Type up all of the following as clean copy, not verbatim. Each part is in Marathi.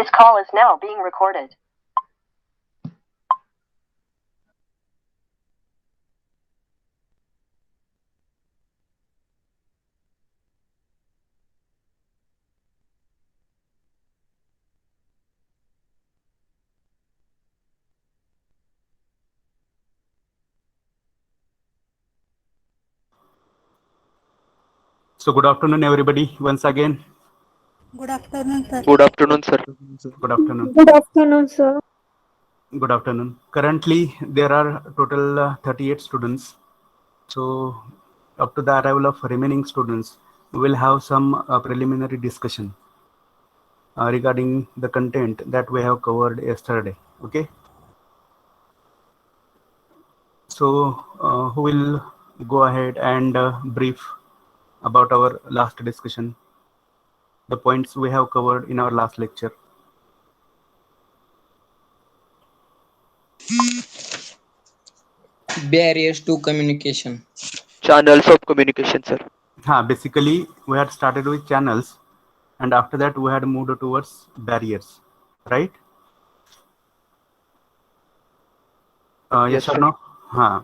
This call is now being recorded. So good afternoon, everybody. Once again, Good afternoon, sir. Good afternoon, sir. good afternoon. Good afternoon, sir. Good afternoon. Currently, there are total 38 students. So up to the arrival of remaining students, we will have some preliminary discussion regarding the content that we have covered yesterday. Okay. So who will go ahead and brief about our last discussion, the points we have covered in our last lecture? Barriers to communication. Channels of communication, sir. Basically, we had started with channels, and after that we had moved towards barriers, right? Yes, Yes or sir. no? Huh.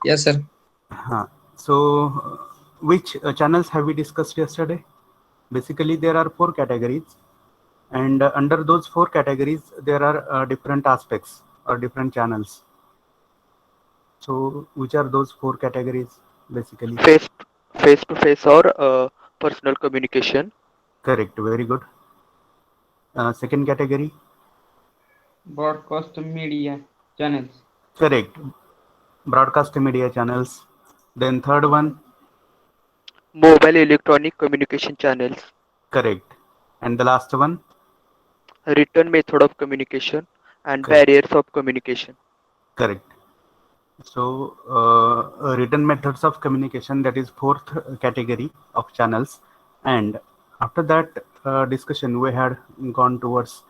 Yes, sir. Huh. So, which channels have we discussed yesterday? Basically, there are four categories, and under those four categories, there are different aspects or different channels. So, which are those four categories? Basically, Face face to face or personal communication. correct. Very good. Second category, Broadcast media channels. correct. Broadcast media channels. Then third one, Mobile electronic communication channels. correct. And the last one, Written method of communication and correct. barriers of communication. Correct. So, written methods of communication, that is fourth category of channels. And after that discussion, we had gone towards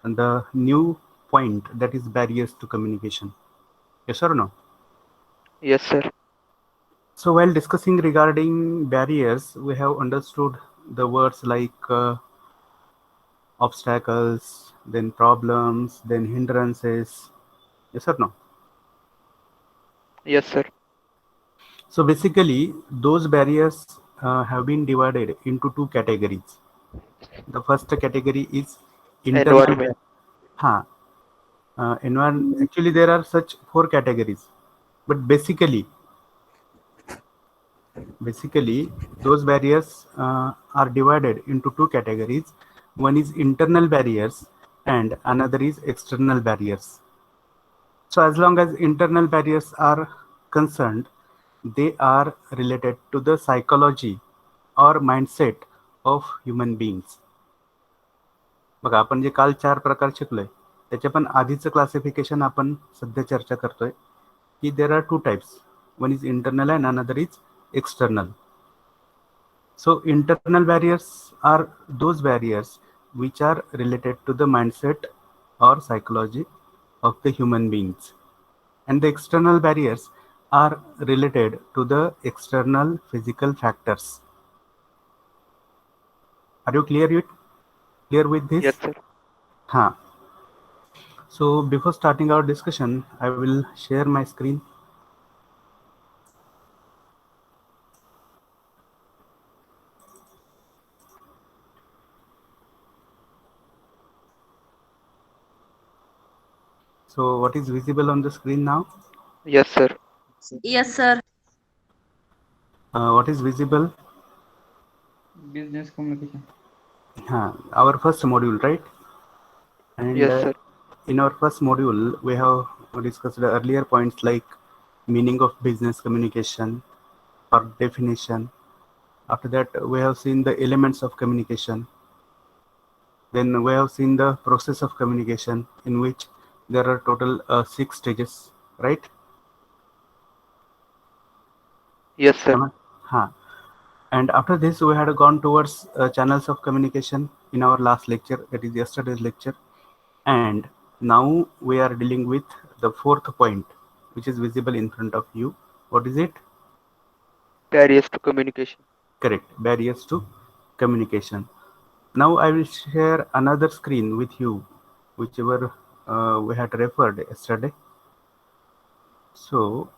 the new point, that is barriers to communication. Yes or no? Yes, sir. So while discussing regarding barriers, we have understood the words like obstacles, then problems, then hindrances. Yes or no? Yes, sir. So basically, those barriers have been divided into two categories. The first category is internal. Environment. Huh. Actually, there are such four categories, but basically, those barriers are divided into two categories. One is internal barriers, and another is external barriers. So as long as internal barriers are concerned, they are related to the psychology or mindset of human beings. बघा, आपण जे काल 4 प्रकार शिकलोय त्याचे पण आधीचं क्लासिफिकेशन आपण सध्या चर्चा करतोय की there are two types. One is internal and another is external. So internal barriers are those barriers which are related to the mindset or psychology of the human beings, and the external barriers are related to the external physical factors. Are you clear with this? Yes, sir. Huh. So before starting our discussion, I will share my screen. So what is visible on the screen now? Yes, sir. Yes, sir. What is visible? Business communication. Our first module, right? And Yes, sir. in our first module, we have discussed the earlier points like meaning of business communication or definition. After that, we have seen the elements of communication. Then we have seen the process of communication, in which there are total 6 stages, right? Yes, sir. Huh. And after this, we had gone towards channels of communication in our last lecture, that is yesterday's lecture. And now we are dealing with the fourth point, which is visible in front of you. What is it? Barriers to communication. Correct. Barriers to communication. Now I will share another screen with you, whichever we had referred yesterday. So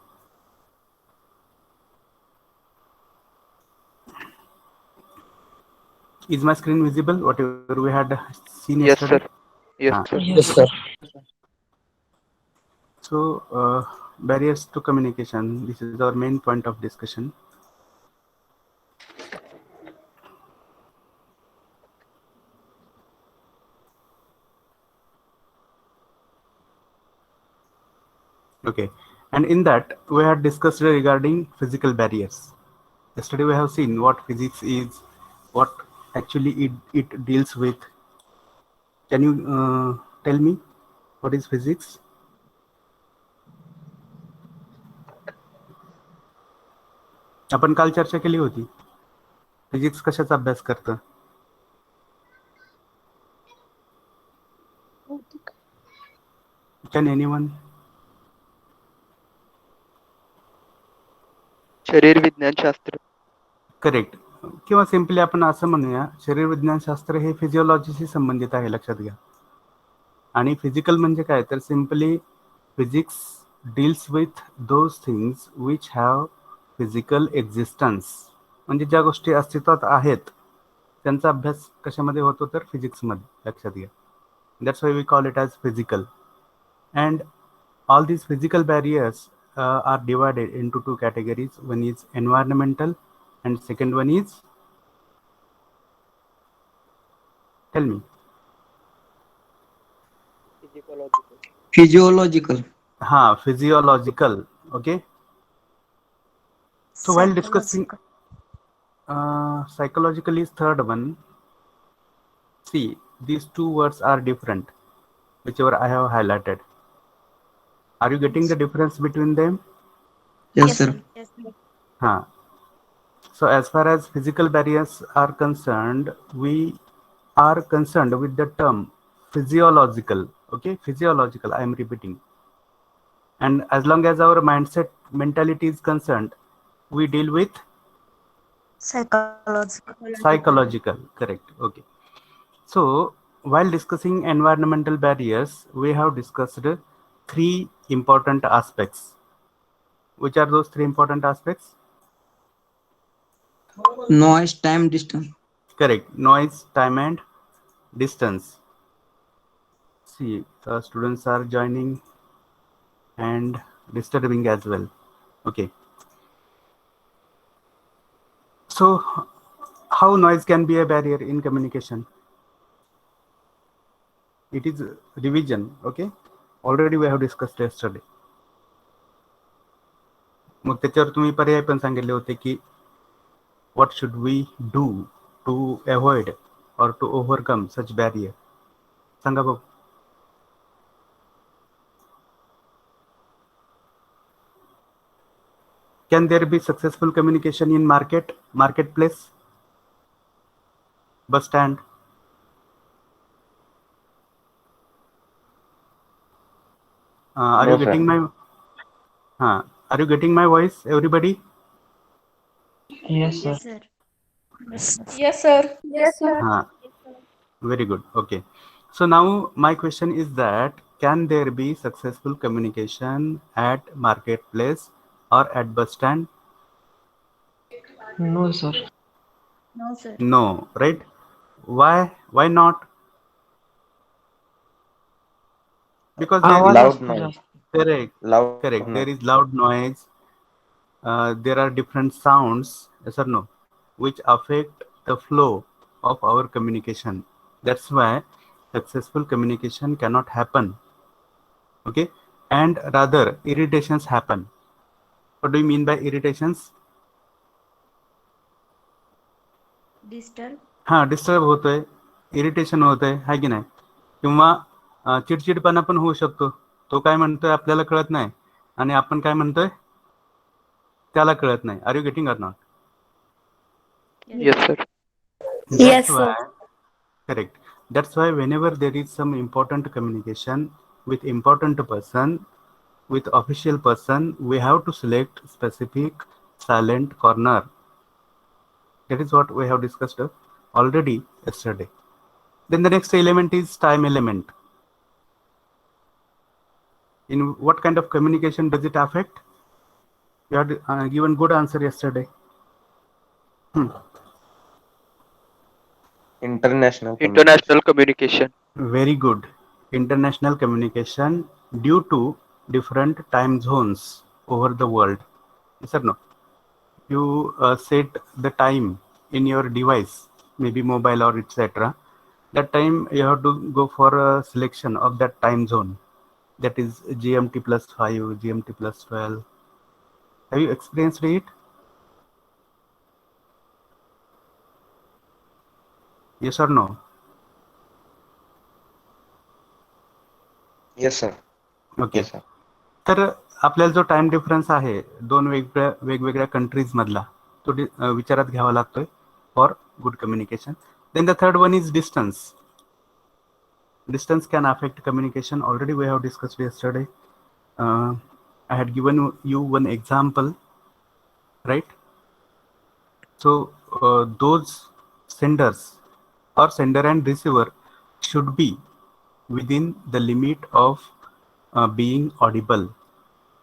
is my screen visible? Whatever we had seen Yes, yesterday. sir. Yes, sir. Yes, sir. So barriers to communication. This is our main point of discussion. Okay, and in that we had discussed regarding physical barriers. Yesterday we have seen what physics is, what actually it deals with. Can you tell me what is physics? आपण काल चर्चा केली होती. फिजिक्स कशाचा अभ्यास करतं? Can anyone? शरीर विज्ञान शास्त्र. करेक्ट. किंवा सिंपली आपण असं म्हणूया, शरीर विज्ञान शास्त्र हे फिजिओलॉजीशी संबंधित आहे, लक्षात घ्या. आणि फिजिकल म्हणजे काय, तर simply physics deals with those things which have physical existence. म्हणजे ज्या गोष्टी अस्तित्वात आहेत त्यांचा अभ्यास कशामध्ये होतो, तर फिजिक्समध्ये, लक्षात घ्या. That's why we call it as physical. And all these physical barriers are divided into two categories. One is environmental and second one is, tell me. Physiological. Physiological. Okay, so while discussing psychological is third one. See, these two words are different, whichever I have highlighted. Are you getting the difference between them? Yes, sir. Yes, sir. So as far as physical barriers are concerned, we are concerned with the term physiological. Okay, physiological, I am repeating. And as long as our mentality is concerned, we deal with psychological. Correct. Okay. So while discussing environmental barriers, we have discussed three important aspects. Which are those three important aspects? Noise, time, distance. Correct. Noise, time and distance. See, the students are joining and disturbing as well. Okay. So how noise can be a barrier in communication? It is revision. Okay, already we have discussed yesterday. मग त्याच्यावर तुम्ही पर्याय पण सांगितले होते की what should we do to avoid or to overcome such barrier. सांगा बघू. Can there be successful communication in marketplace, bus stand? Are No, you getting sir. are you getting my voice, everybody? Yes, sir. Yes, sir. Yes, sir. Very good. Okay, so now my question is that can there be successful communication at marketplace or at bus stand? No, sir. No, sir. No, right? Why not? Because there is Loud noise. correct. Loud Correct. noise. There is loud noise. There are different sounds, yes or no, which affect the flow of our communication. That's why successful communication cannot happen. Okay, and rather irritations happen. What do you mean by irritations? Disturb. Disturb होतोय, इरिटेशन होतंय, है की नाही? किंवा चिडचिडपणा पण होऊ शकतो. तो काय म्हणतोय आपल्याला कळत नाही आणि आपण काय म्हणतोय त्याला कळत नाही. Are you getting or not? Yes, sir. Yes, sir. Correct. That's why whenever there is some important communication with important person, with official person, we have to select specific silent corner. That is what we have discussed already yesterday. Then the next element is time element. In what kind of communication does it affect? You had given good answer yesterday. International communication. Very good. International communication due to different time zones over the world. Yes or no? You set the time in your device, maybe mobile or etc. That time you have to go for a selection of that time zone. That is GMT plus 5, GMT plus 12. Have you experienced it? Yes or no? Yes, sir. Okay. Yes, sir. तर आपल्याला जो टाइम डिफरन्स आहे दोन वेगवेगळ्या कंट्रीज मधला तो विचारात घ्यावा लागतोय for good communication. Then the third one is distance. Distance can affect communication. Already we have discussed yesterday. I had given you one example, right? So those senders or sender and receiver should be within the limit of being audible.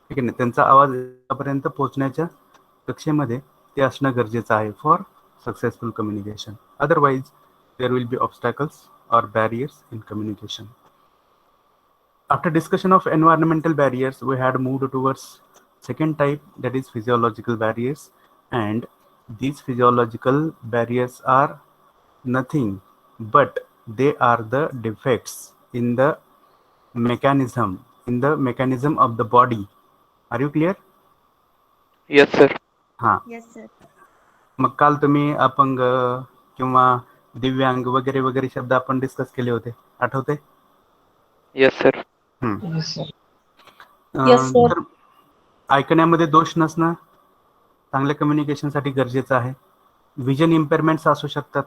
ठीक आहे ना, त्यांचा आवाज पर्यंत पोहोचण्याच्या कक्षेमध्ये ते असणं गरजेचं आहे for successful communication. Otherwise there will be obstacles or barriers in communication. After discussion of environmental barriers, we had moved towards second type, that is physiological barriers, and these physiological barriers are nothing but they are the defects in the mechanism of the body. Are you clear? Yes, sir. हाँ. Yes, sir. मग काल तुम्ही अपंग किंवा दिव्यांग वगैरे वगैरे शब्द आपण डिस्कस केले होते, आठवते? Yes, sir. Yes, sir. तर ऐकण्यामध्ये दोष नसणं चांगल्या कम्युनिकेशनसाठी गरजेचं आहे. विजन इम्पेअरमेंट्स असू शकतात.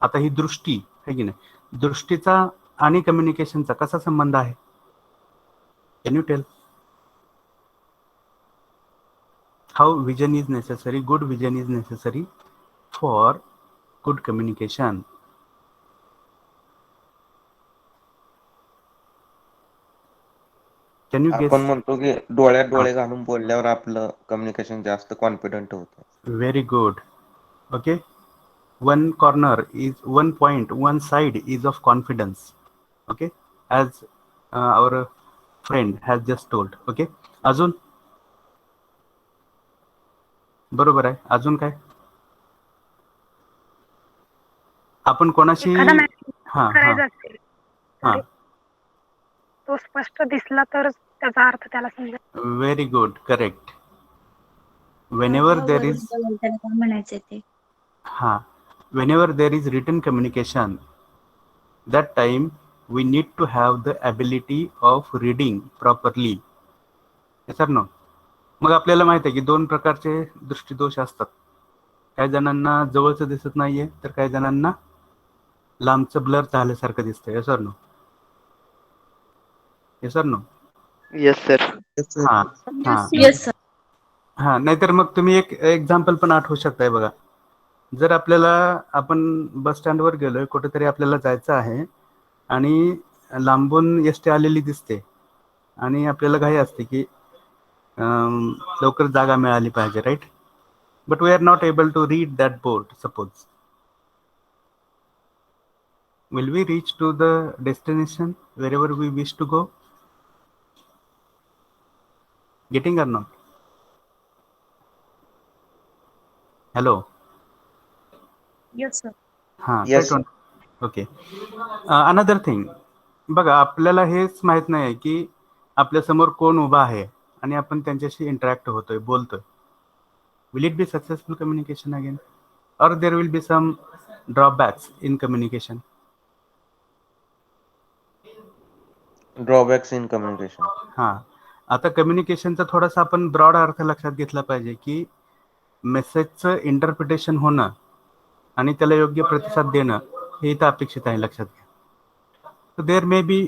आता ही दृष्टी आहे की नाही, दृष्टीचा आणि कम्युनिकेशनचा कसा संबंध आहे? Can you tell? How vision is necessary, good vision is necessary for good communication. Can you guess? आपण म्हणतो की डोळ्यात डोळे घालून बोलल्यावर आपलं कम्युनिकेशन जास्त कॉन्फिडंट होतं. Very good. Okay. One corner is one point, one side is of confidence. Okay. As our friend has just told. Okay. अजून? बरोबर आहे. अजून काय? आपण कोणाशी करायचं असेल हा तो स्पष्ट दिसला तर त्याचा अर्थ त्याला समजेल. Very good, correct. whenever there is म्हणायचे ते whenever there is written communication, that time we need to have the ability of reading properly. yes or no? मग आपल्याला माहित आहे की दोन प्रकारचे दृष्टिदोष असतात. काही जणांना जवळचं दिसत नाहीये तर काही जणांना लांबचं ब्लर झाल्यासारखं दिसतंय. yes or no? yes or no? Yes, sir. हा Yes, sir. हा, नाहीतर मग तुम्ही एक एक्झाम्पल पण आठवू शकताय बघा. जर आपल्याला आपण बस स्टँडवर गेलोय, कुठेतरी आपल्याला जायचं आहे आणि लांबून एसटी आलेली दिसते आणि आपल्याला घाई असते की लवकर जागा मिळाली पाहिजे, right? But we are not able to read that board. Suppose will we reach to the destination wherever we wish to go? Getting or not? Hello? Yes, sir. हाँ, Yes, sir. Okay. Another thing, बघा आपल्याला हेच माहित नाही की आपल्या समोर कोण उभा आहे आणि आपण त्यांच्याशी इंटरॅक्ट होतोय, बोलतोय. Will it be successful communication again or there will be some drawbacks in communication? Drawbacks in communication. हां, आता कम्युनिकेशनचा थोडासा आपण ब्रॉड अर्थ लक्षात घेतला पाहिजे की मेसेजचं इंटरप्रिटेशन होणं आणि त्याला योग्य प्रतिसाद देणं हे इथं अपेक्षित आहे, लक्षात घ्या. So there may be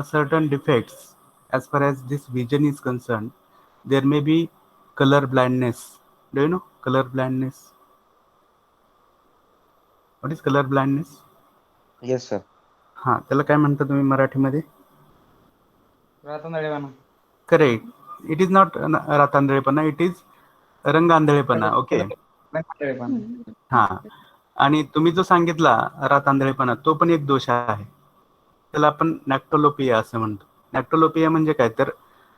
certain defects as far as this vision is concerned. There may be color blindness. Do you know color blindness? What is color blindness? Yes sir. हा, त्याला काय म्हणता तुम्ही मराठीमध्ये? रातांधळेपणा. करेक्ट. इट इज नॉट रातांधळेपणा, इट इज रंगांधळेपणा. ओके. रातांधळेपणा. हा, आणि तुम्ही जो सांगितला रातांधळेपणा, तो पण एक दोष आहे. त्याला आपण नॅक्टोलोपिया असं म्हणतो. नॅक्टोलोपिया म्हणजे काय, तर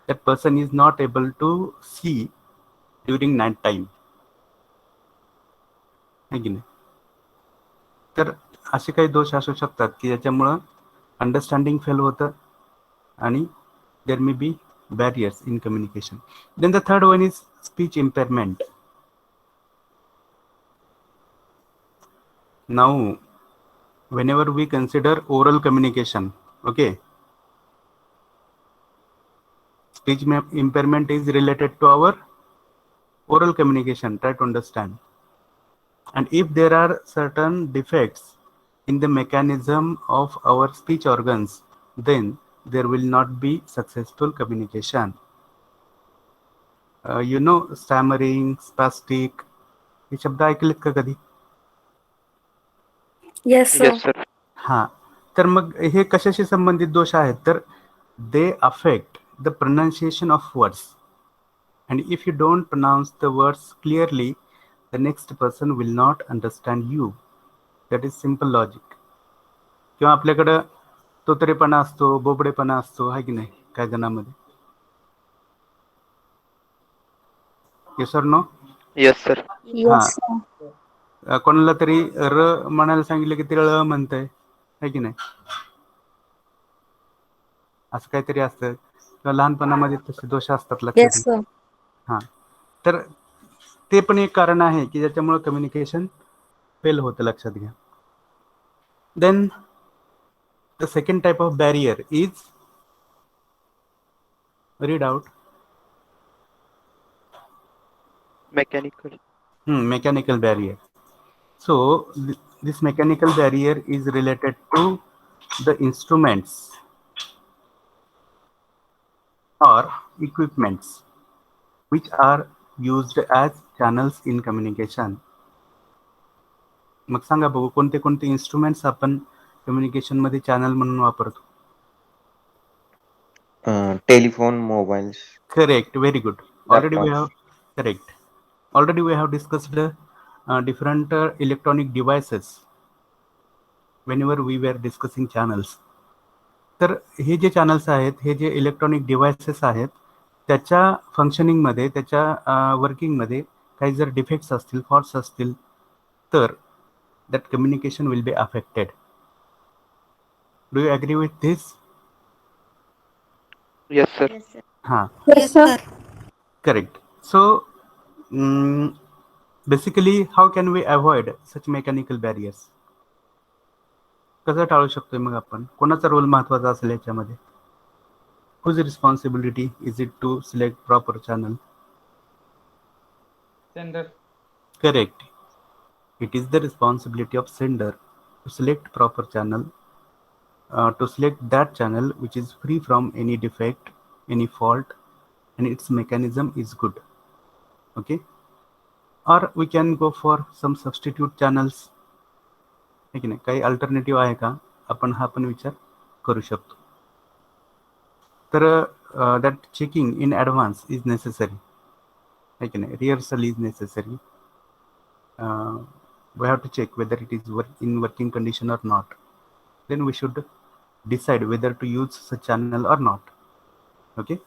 that person is not able to see during night time, है की नाही? तर असे काही दोष असू शकतात की ज्याच्यामुळं अंडरस्टँडिंग फेल होतं आणि देर may be barriers in communication. Then the third one is speech impairment. Now, whenever we consider oral communication, okay, speech impairment is related to our oral communication. Try to understand. And if there are certain defects in the mechanism of our speech organs, then there will not be successful communication. You know, stammering, spastic, हे शब्द ऐकलेत का कधी? Yes Yes, sir. हा, तर मग हे कशाशी संबंधित दोष आहेत, तर they affect the pronunciation of words, and if you don't pronounce the words clearly, the next person will not understand you. That is simple logic. किंवा आपल्याकडं तोतरेपणा असतो, बोबडेपणा असतो, आहे की नाही काय जणांमध्ये? येस और नो? Yes, sir. येस कोणाला तरी र म्हणायला सांगितलं की ते ळ म्हणतंय, है की नाही? असं काहीतरी असतं. किंवा लहानपणामध्ये तसे दोष असतात, लक्षात येस घ्या. हा, तर ते पण एक कारण आहे की ज्याच्यामुळे कम्युनिकेशन फेल होतं, लक्षात घ्या. Then the second type of barrier is, read out. Mechanical. Mechanical barrier. So this mechanical barrier is related to the instruments or equipments which are used as channels in communication. मग सांगा बघू, कोणते कोणते इन्स्ट्रुमेंट्स आपण कम्युनिकेशन मध्ये चॅनल म्हणून वापरतो? Telephone, mobiles. Correct, very good. Already we Laptops. have, correct. Already we have discussed different electronic devices whenever we were discussing channels. तर हे जे चॅनल्स आहेत, हे जे इलेक्ट्रॉनिक डिव्हायसेस आहेत, त्याच्या फंक्शनिंगमध्ये, त्याच्या वर्किंगमध्ये काही जर डिफेक्ट्स असतील, फॉल्ट्स असतील, तर that communication will be affected. Do you agree with this? Yes, sir. हां, yes sir correct. So basically how can we avoid such mechanical barriers? कसं टाळू शकतोय मग आपण? कोणाचा रोल महत्वाचा असेल याच्यामध्ये? Whose responsibility is it to select proper channel? Sender. Correct. It is the responsibility of sender to select proper channel, to select that channel which is free from any defect, any fault, and its mechanism is good. Okay. Or we can go for some substitute channels. है की नाही? काही अल्टरनेटिव्ह आहे का? आपण हा पण विचार करू शकतो. तर that checking in advance is necessary, है की नाही? Rehearsal is necessary. We have to check whether it is in working condition or not. Then we should decide whether to use such channel or not. Okay,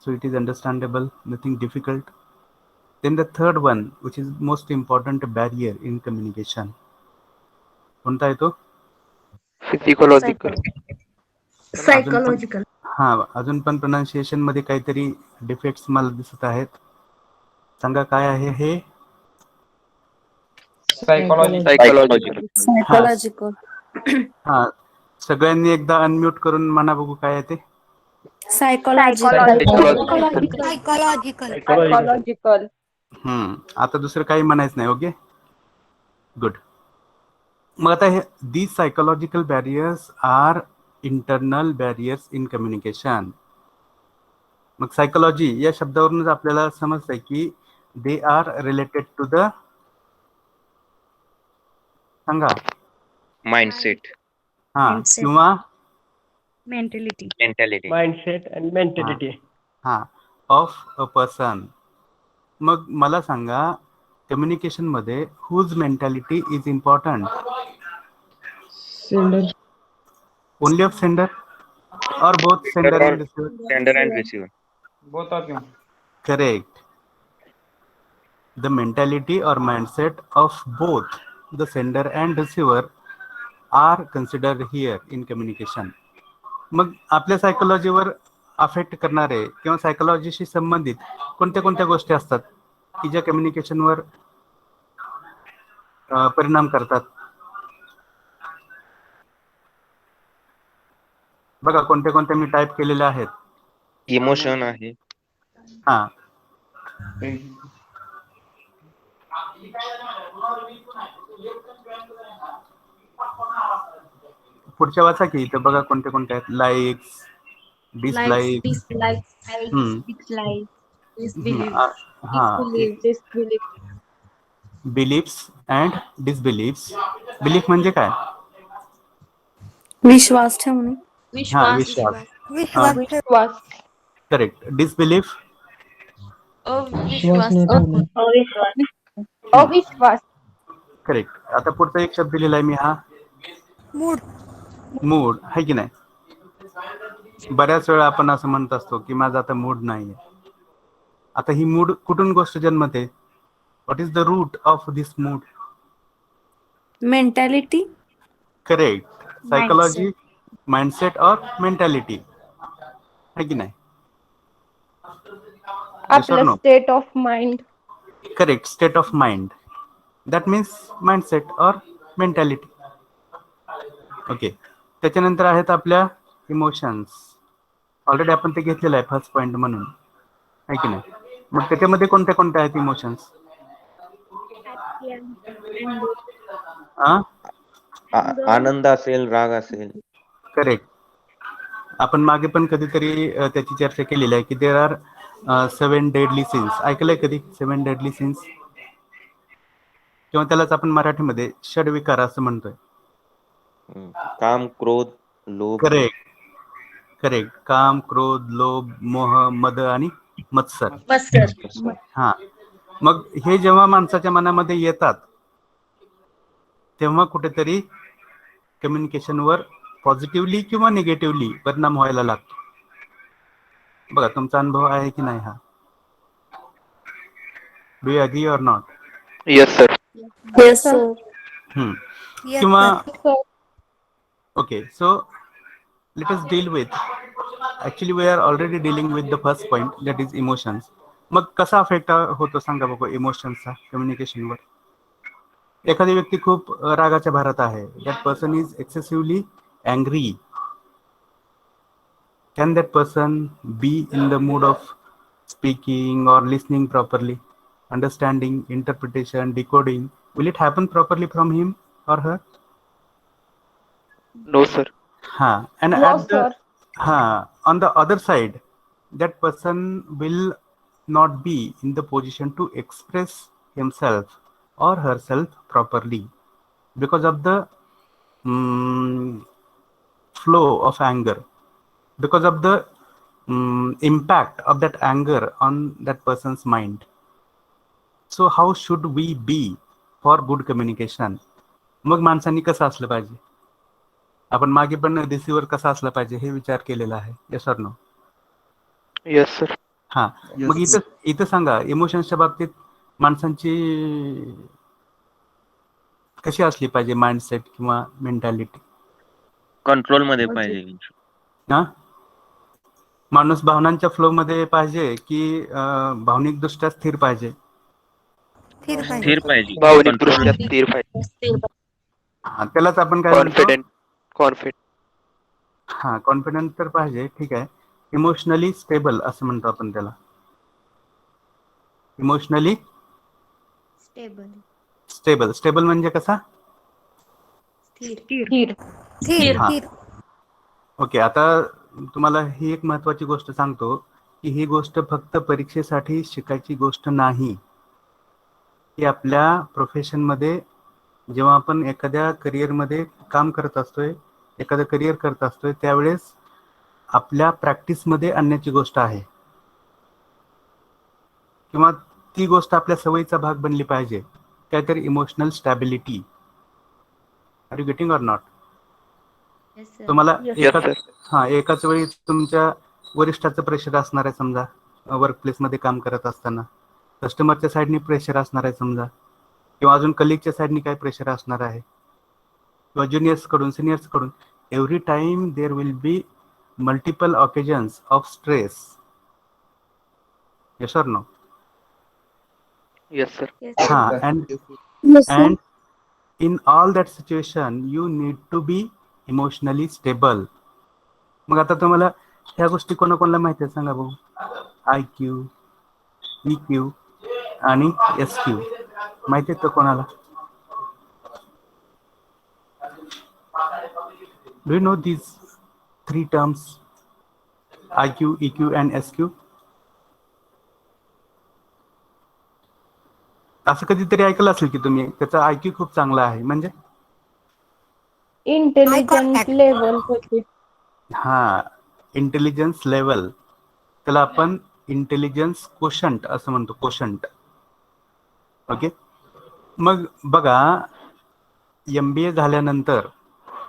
so it is understandable, nothing difficult. Then the third one, which is most important barrier in communication, कोणता आहे तो? Physiological. सायकोलॉजिकल. हा, अजून पण प्रोनाउन्सिएशन मध्ये काहीतरी डिफेक्ट्स मला दिसत आहेत. सांगा काय आहे हे? Psychological. सायकोलॉजिकल. हा, सगळ्यांनी एकदा अनम्यूट करून म्हणा बघू काय आहे ते. सायकोलॉजिकल. सायकोलॉजिकल. आता दुसरं काही म्हणायचं नाही. Okay, good. मग आता हे these psychological barriers are internal barriers in communication. मग सायकोलॉजी या शब्दावरूनच आपल्याला समजतंय की they are related to the, सांगा, माइंडसेट, हा Mindset. किंवा mentality. Mentality. Mindset and mentality. हा ऑफ अ पर्सन. मग मला सांगा कम्युनिकेशन मध्ये whose mentality is important? Sender. Only of sender or both sender and receiver? Sender and receiver. Both of you. Correct. The mentality or mindset of both the sender and receiver are considered here in communication. मग आपल्या सायकोलॉजीवर अफेक्ट करणारे किंवा सायकोलॉजीशी संबंधित कोणत्या कोणत्या गोष्टी असतात की ज्या कम्युनिकेशनवर परिणाम करतात? बघा कोणत्या कोणत्या मी टाईप केलेल्या आहेत. इमोशन आहे. हा पुढच्या वाचा की इथं बघा कोणत्या कोणत्या आहेत. Likes, dislike, beliefs and disbeliefs. Belief म्हणजे काय? विश्वास ठेवणे. हा विश्वास. विश्वास. करेक्ट. डिसबिलीफ? विश्वास नाही ठेवणे. अविश्वास. करेक्ट. आता पुढचा एक शब्द लिहिलाय मी, हा मूड आहे की नाही? बऱ्याच वेळा आपण असं म्हणत असतो की माझा आता मूड नाहीये. आता ही मूड कुठून गोष्ट जन्मते? What is the root of this mood? Mentality. Correct. Psychology, mindset or mentality आहे की नाही? आपलं state of mind. Correct. State of mind. That means mindset or mentality. Okay. त्याच्यानंतर आहेत आपल्या इमोशन्स. ऑलरेडी आपण ते घेतलेलं आहे फर्स्ट पॉइंट म्हणून, आहे की नाही? मग त्याच्यामध्ये कोणत्या कोणत्या आहेत इमोशन्स? आनंद असेल, राग असेल. करेक्ट. आपण मागे पण कधीतरी त्याची चर्चा केलेली आहे की देर आर 7 डेडली सिन्स. ऐकलंय कधी 7 डेडली सिन्स? किंवा त्यालाच आपण मराठीमध्ये षडविकार असं म्हणतोय. काम, क्रोध, लोभ. करेक्ट. करेक्ट. काम, क्रोध, लोभ, मोह, मद आणि मत्सर. हा. मग हे जेव्हा माणसाच्या मनामध्ये येतात तेव्हा कुठेतरी कम्युनिकेशनवर पॉझिटिव्हली किंवा निगेटिव्हली परिणाम व्हायला लागतो. बघा तुमचा अनुभव आहे की नाही हा? डू यू अग्री और not? Yes, sir. Yes sir. किंवा okay, so let us deal with, actually we are already dealing with the first point, that is emotions. मग कसा अफेक्ट होतो सांगा बघू इमोशन्सचा कम्युनिकेशनवर? एखादी व्यक्ती खूप रागाच्या भरात आहे. that person is excessively angry. Can that person be in the mood of speaking or listening properly, understanding, interpretation, decoding? Will it happen properly from him or her? No, sir. And No, at the sir. on the other side, that person will not be in the position to express himself or herself properly because of the flow of anger, because of the impact of that anger on that person's mind. So how should we be for good communication? मग माणसांनी कसं असलं पाहिजे? आपण मागे पण रिसिव्हर कसा असला पाहिजे हे विचार केलेला आहे. Yes or no? Yes, sir. हा. मग इथं सांगा इमोशन्सच्या बाबतीत माणसांची कशी असली पाहिजे माइंडसेट किंवा मेंटॅलिटी? कंट्रोल मध्ये पाहिजे. हा. माणूस भावनांच्या फ्लो मध्ये पाहिजे की भावनिक दृष्ट्या स्थिर पाहिजे? स्थिर पाहिजे. भावनिक दृष्ट्या स्थिर पाहिजे. त्यालाच आपण काय म्हणतो? कॉन्फिडंट. हा, कॉन्फिडंट तर पाहिजे. ठीक आहे. इमोशनली स्टेबल असं म्हणतो आपण त्याला. इमोशनली स्टेबल म्हणजे कसा? स्थिर. ओके. आता तुम्हाला ही एक महत्वाची गोष्ट सांगतो की ही गोष्ट फक्त परीक्षेसाठी शिकायची गोष्ट नाही. ही आपल्या प्रोफेशन मध्ये जेव्हा आपण एखाद्या करिअरमध्ये काम करत असतोय, एखादं करिअर करत असतोय, त्यावेळेस आपल्या प्रॅक्टिसमध्ये आणण्याची गोष्ट आहे, किंवा ती गोष्ट आपल्या सवयीचा भाग बनली पाहिजे, काहीतरी emotional stability. Are you getting or not? तुम्हाला एकाच वेळी तुमच्या वरिष्ठाचं प्रेशर असणार आहे, समजा वर्क प्लेसमध्ये काम करत असताना कस्टमरच्या साईडनी प्रेशर असणार आहे समजा, किंवा अजून कलिगच्या साईडनी काय प्रेशर असणार आहे, किंवा ज्युनियर्स कडून, सिनियर्स कडून. Every time there will be multiple occasions of stress. Yes or no? Yes, sir. And in all that situation you need to be emotionally stable. मग आता तुम्हाला ह्या गोष्टी कोणाकोणाला माहिती आहे सांगा भाऊ? IQ, EQ आणि SQ माहिती आहेत का कोणाला? Do you know these 3 terms, IQ, EQ and SQ? असं कधीतरी ऐकलं असेल की तुम्ही, त्याचा IQ खूप चांगला आहे म्हणजे? इंटेलिजन्स लेवल होते. हा, इंटेलिजन्स लेवल, त्याला आपण इंटेलिजन्स कोशंट असं म्हणतो, कोशंट. ओके. मग बघा, MBA झाल्यानंतर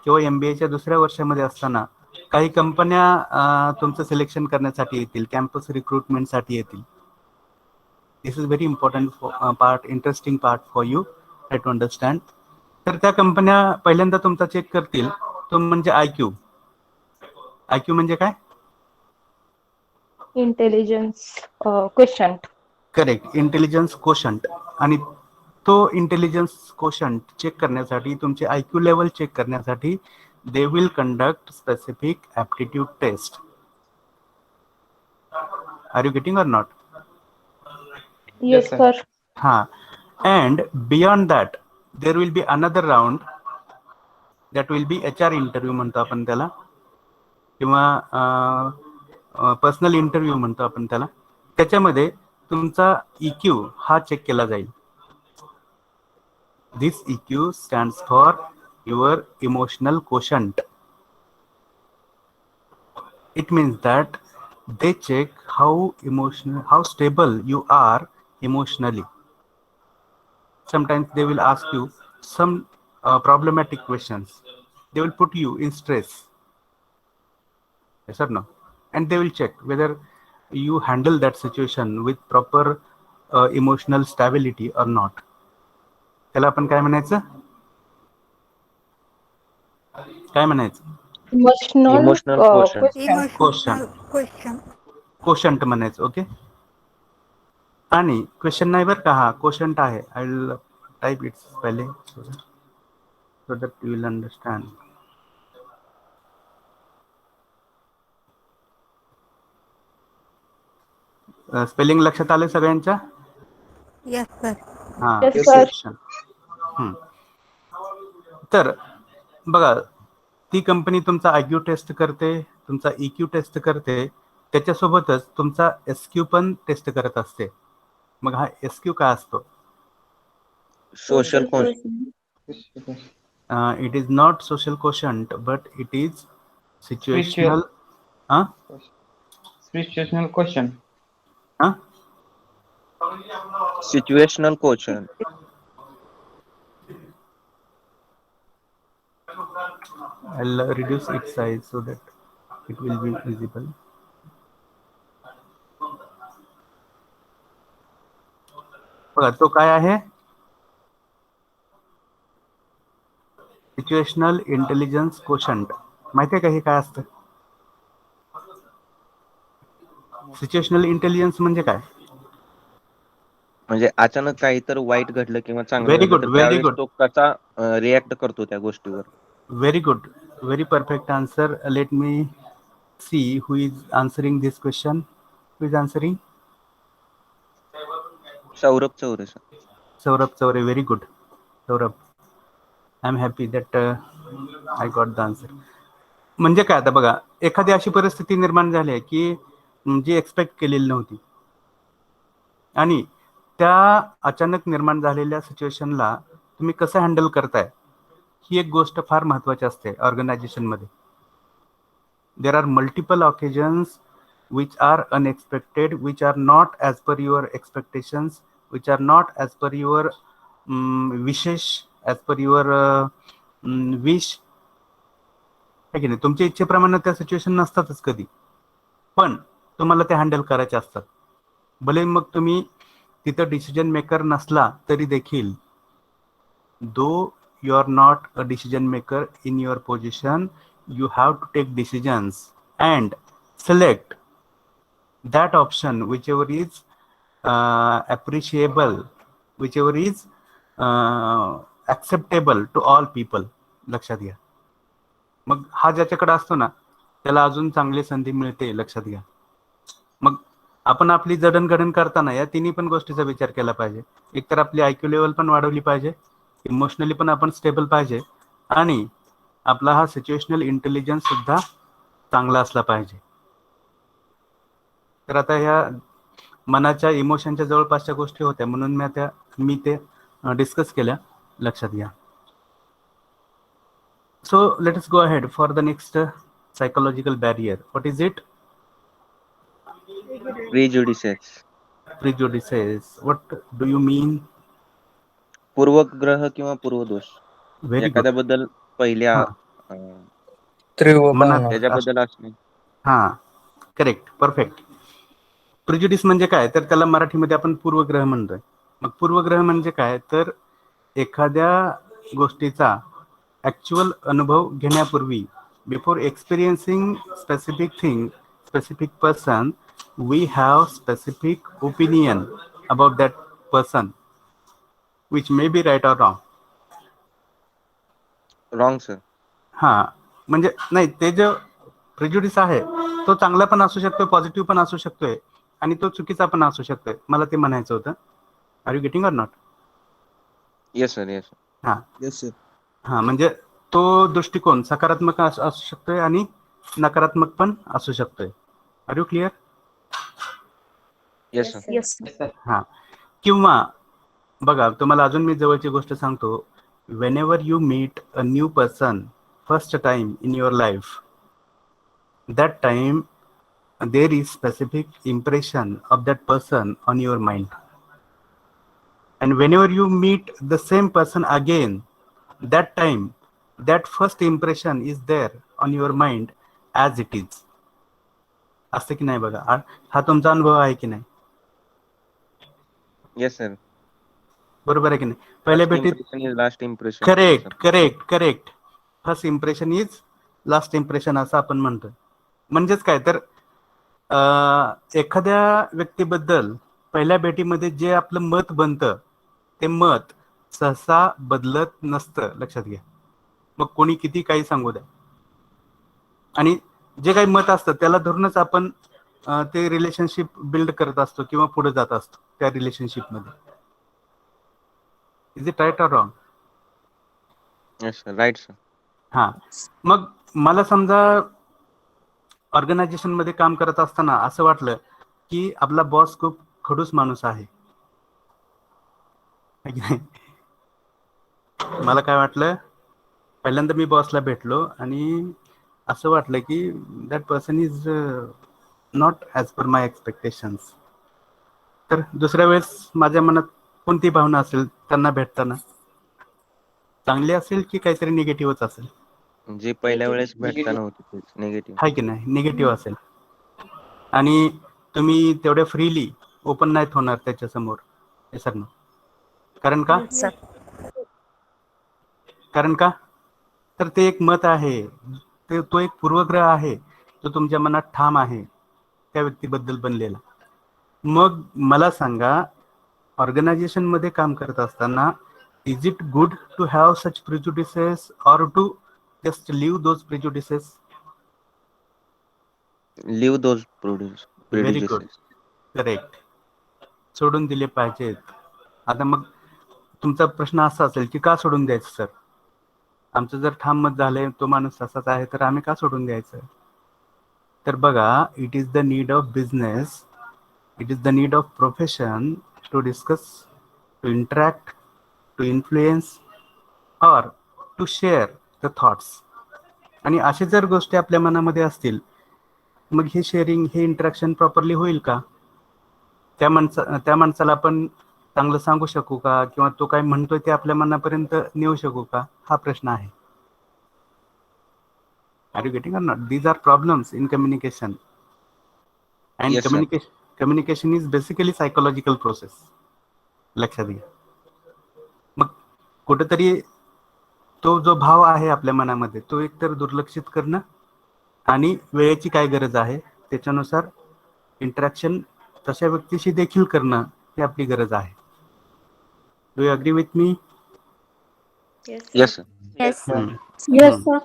किंवा MBAच्या दुसऱ्या वर्षामध्ये असताना काही कंपन्या तुमचं सिलेक्शन करण्यासाठी येतील, कॅम्पस रिक्रुटमेंटसाठी येतील. This is very important part, interesting part for you to understand. तर त्या कंपन्या पहिल्यांदा तुमचा चेक करतील, तो म्हणजे IQ. IQ म्हणजे काय? इंटेलिजन्स क्वेश्चंट. Correct, intelligence quotient. आणि तो इंटेलिजन्स कोशंट चेक करण्यासाठी, तुमचे IQ लेवल चेक करण्यासाठी they will conduct specific aptitude test. Are you getting or not? Yes, sir. And beyond that there will be another round that will be HR interview म्हणतो आपण त्याला, किंवा पर्सनल इंटरव्ह्यू म्हणतो आपण त्याला. त्याच्यामध्ये तुमचा EQ हा चेक केला जाईल. This EQ stands for your emotional quotient. It means that they check how stable you are emotionally. Sometimes they will ask you some problematic questions. They will put you in stress. Yes or no? And they will check whether you handle that situation with proper emotional stability or not. त्याला आपण काय म्हणायचं? काय म्हणायचं? इमोशनल कोशंट म्हणायचं. ओके. आणि क्वेश्चन नाही बरं का, हा कोशंट आहे. आय विल टाइप इट्स पहिले so that you will understand. Spelling लक्षात आलं सगळ्यांच्या? Yes, sir. हा, Yes, sir. तर बघा, ती कंपनी तुमचा IQ टेस्ट करते, तुमचा EQ टेस्ट करते, त्याच्यासोबतच तुमचा SQ पण टेस्ट करत असते. मग हा SQ काय असतो? Social quotient. It is not social quotient but it is situational. Situational question. Situational quotient. I'll reduce its size so that it will be visible. बघा, तो काय आहे? Situational intelligence quotient. माहिती आहे का हे काय असतं? सिच्युएशनल इंटेलिजन्स म्हणजे काय? म्हणजे अचानक काही तर वाईट घडलं किंवा चांगलं Very घडलं good, तर very त्यावेळेस good. तो कसा रिॲक्ट करतो त्या गोष्टीवर. Very good, very perfect answer. Let me see who is answering this question. Who is answering? Saurabh Chaure sir. Saurabh Chaure. Very good, Saurabh. I'm happy that I got the answer. म्हणजे काय, आता बघा, एखादी अशी परिस्थिती निर्माण झाली आहे की जी एक्सपेक्ट केलेली नव्हती, आणि त्या अचानक निर्माण झालेल्या सिच्युएशनला तुम्ही कसं हँडल करताय ही एक गोष्ट फार महत्वाची असते ऑर्गनायझेशनमध्ये. There are multiple occasions which are unexpected, which are not as per your expectations, which are not as per your wishes, as per your wish. आहे की नाही, तुमच्या इच्छेप्रमाणे त्या सिच्युएशन नसतातच कधी, पण तुम्हाला ते हँडल करायचे असतात. भले मग तुम्ही तिथं डिसिजन मेकर नसला तरी देखील, though you are not a decision maker in your position, you have to take decisions and select that option whichever is appreciable, whichever is acceptable to all people. लक्षात घ्या. मग हा ज्याच्याकडे असतो ना त्याला अजून चांगली संधी मिळते, लक्षात घ्या. मग आपण आपली जडणघडण करताना या तिन्ही पण गोष्टीचा विचार केला पाहिजे. एकतर आपली IQ लेवल पण वाढवली पाहिजे, इमोशनली पण आपण स्टेबल पाहिजे, आणि आपला हा सिच्युएशनल इंटेलिजन्स सुद्धा चांगला असला पाहिजे. तर आता ह्या मनाच्या इमोशनच्या जवळपासच्या गोष्टी होत्या म्हणून मी ते डिस्कस केल्या, लक्षात घ्या. So let us go ahead for the next psychological barrier. What is it? Prejudices. Prejudices. What do you mean? पूर्वग्रह किंवा पूर्वदोष. Very good. एखाद्याबद्दल पहिल्या मनात त्याच्याबद्दल असणे. हा, करेक्ट, परफेक्ट. प्रिजुडिस म्हणजे काय, तर त्याला मराठीमध्ये आपण पूर्वग्रह म्हणतोय. मग पूर्वग्रह म्हणजे काय, तर एखाद्या गोष्टीचा ऍक्च्युअल अनुभव घेण्यापूर्वी, before experiencing specific thing, specific person, we have specific opinion about that person, which may be right or wrong. Wrong sir. हा, म्हणजे नाही, ते जो प्रिजुडिस आहे तो चांगला पण असू शकतोय, पॉझिटिव्ह पण असू शकतोय, आणि तो चुकीचा पण असू शकतोय. मला ते म्हणायचं होतं. Are you getting or not? Yes sir, yes. हा, येस सर. हा, म्हणजे तो दृष्टिकोन सकारात्मक असू शकतोय आणि नकारात्मक पण असू शकतोय. Are you clear? Yes sir. Yes. हा, किंवा बघा, तुम्हाला अजून मी जवळची गोष्ट सांगतो. whenever you meet a new person first time in your life, that time there is specific impression of that person on your mind, and whenever you meet the same person again, that time that first impression is there on your mind as it is. असं की नाही बघा, हा तुमचा अनुभव आहे की नाही? Yes sir. बरोबर आहे की नाही? पहिल्या भेटीत last impression. Correct, correct, correct. First impression is last impression असं आपण म्हणतोय. म्हणजेच काय, तर एखाद्या व्यक्तीबद्दल पहिल्या भेटीमध्ये जे आपलं मत बनतं ते मत सहसा बदलत नसतं, लक्षात घ्या. मग कोणी किती काही सांगू द्या, आणि जे काही मत असतं त्याला धरूनच आपण ते रिलेशनशिप बिल्ड करत असतो किंवा पुढे जात असतो त्या रिलेशनशिपमध्ये. Is it right or wrong? Yes sir, right sir. हा, मग मला समजा ऑर्गनायझेशन मध्ये काम करत असताना असं वाटलं की आपला बॉस खूप खडूस माणूस आहे. मला काय वाटलं, पहिल्यांदा मी बॉसला भेटलो आणि असं वाटलं की that person is not as per my expectations. तर दुसऱ्या वेळेस माझ्या मनात कोणती भावना असेल त्यांना भेटताना, चांगली असेल की काहीतरी निगेटिव्हच असेल? जे पहिल्या वेळेस भेटताना होते तेच निगेटिव्ह. आहे की नाही? निगेटिव्ह असेल, आणि तुम्ही तेवढ्या फ्रीली ओपन नाहीत होणार त्याच्यासमोर. हे सर ना, कारण का? कारण का, तर ते एक मत आहे, तो एक पूर्वग्रह आहे जो तुमच्या मनात ठाम आहे त्या व्यक्तीबद्दल बनलेला. मग मला सांगा, ऑर्गनायझेशन मध्ये काम करत असताना is it good to have such prejudices or to just leave those prejudices? Leave those very good, correct. सोडून दिले पाहिजेत. आता मग तुमचा प्रश्न असा असेल की का सोडून द्यायचं सर? आमचं जर ठाम मत झालंय तो माणूस असाच आहे तर आम्ही का सोडून द्यायचं? तर बघा, it is the need of business, it is the need of profession to discuss, to interact, to influence or to share the thoughts. आणि अशा जर गोष्टी आपल्या मनामध्ये असतील, मग हे शेअरिंग, हे इंटरॅक्शन प्रॉपरली होईल का? त्या माणसाला आपण चांगलं सांगू शकू का, किंवा तो काय म्हणतोय ते आपल्या मनापर्यंत नेऊ शकू का, हा प्रश्न आहे. Are you getting or not? These are problems in communication. And Yes, sir. Communication is basically psychological process. लक्षात घ्या. मग कुठेतरी तो जो भाव आहे आपल्या मनामध्ये, तो एकतर दुर्लक्षित करणं आणि वेळेची काय गरज आहे त्याच्यानुसार इंटरॅक्शन तशा व्यक्तीशी देखील करणं, ही आपली गरज आहे. Do you agree with me? Yes, sir. Yes. Yes sir.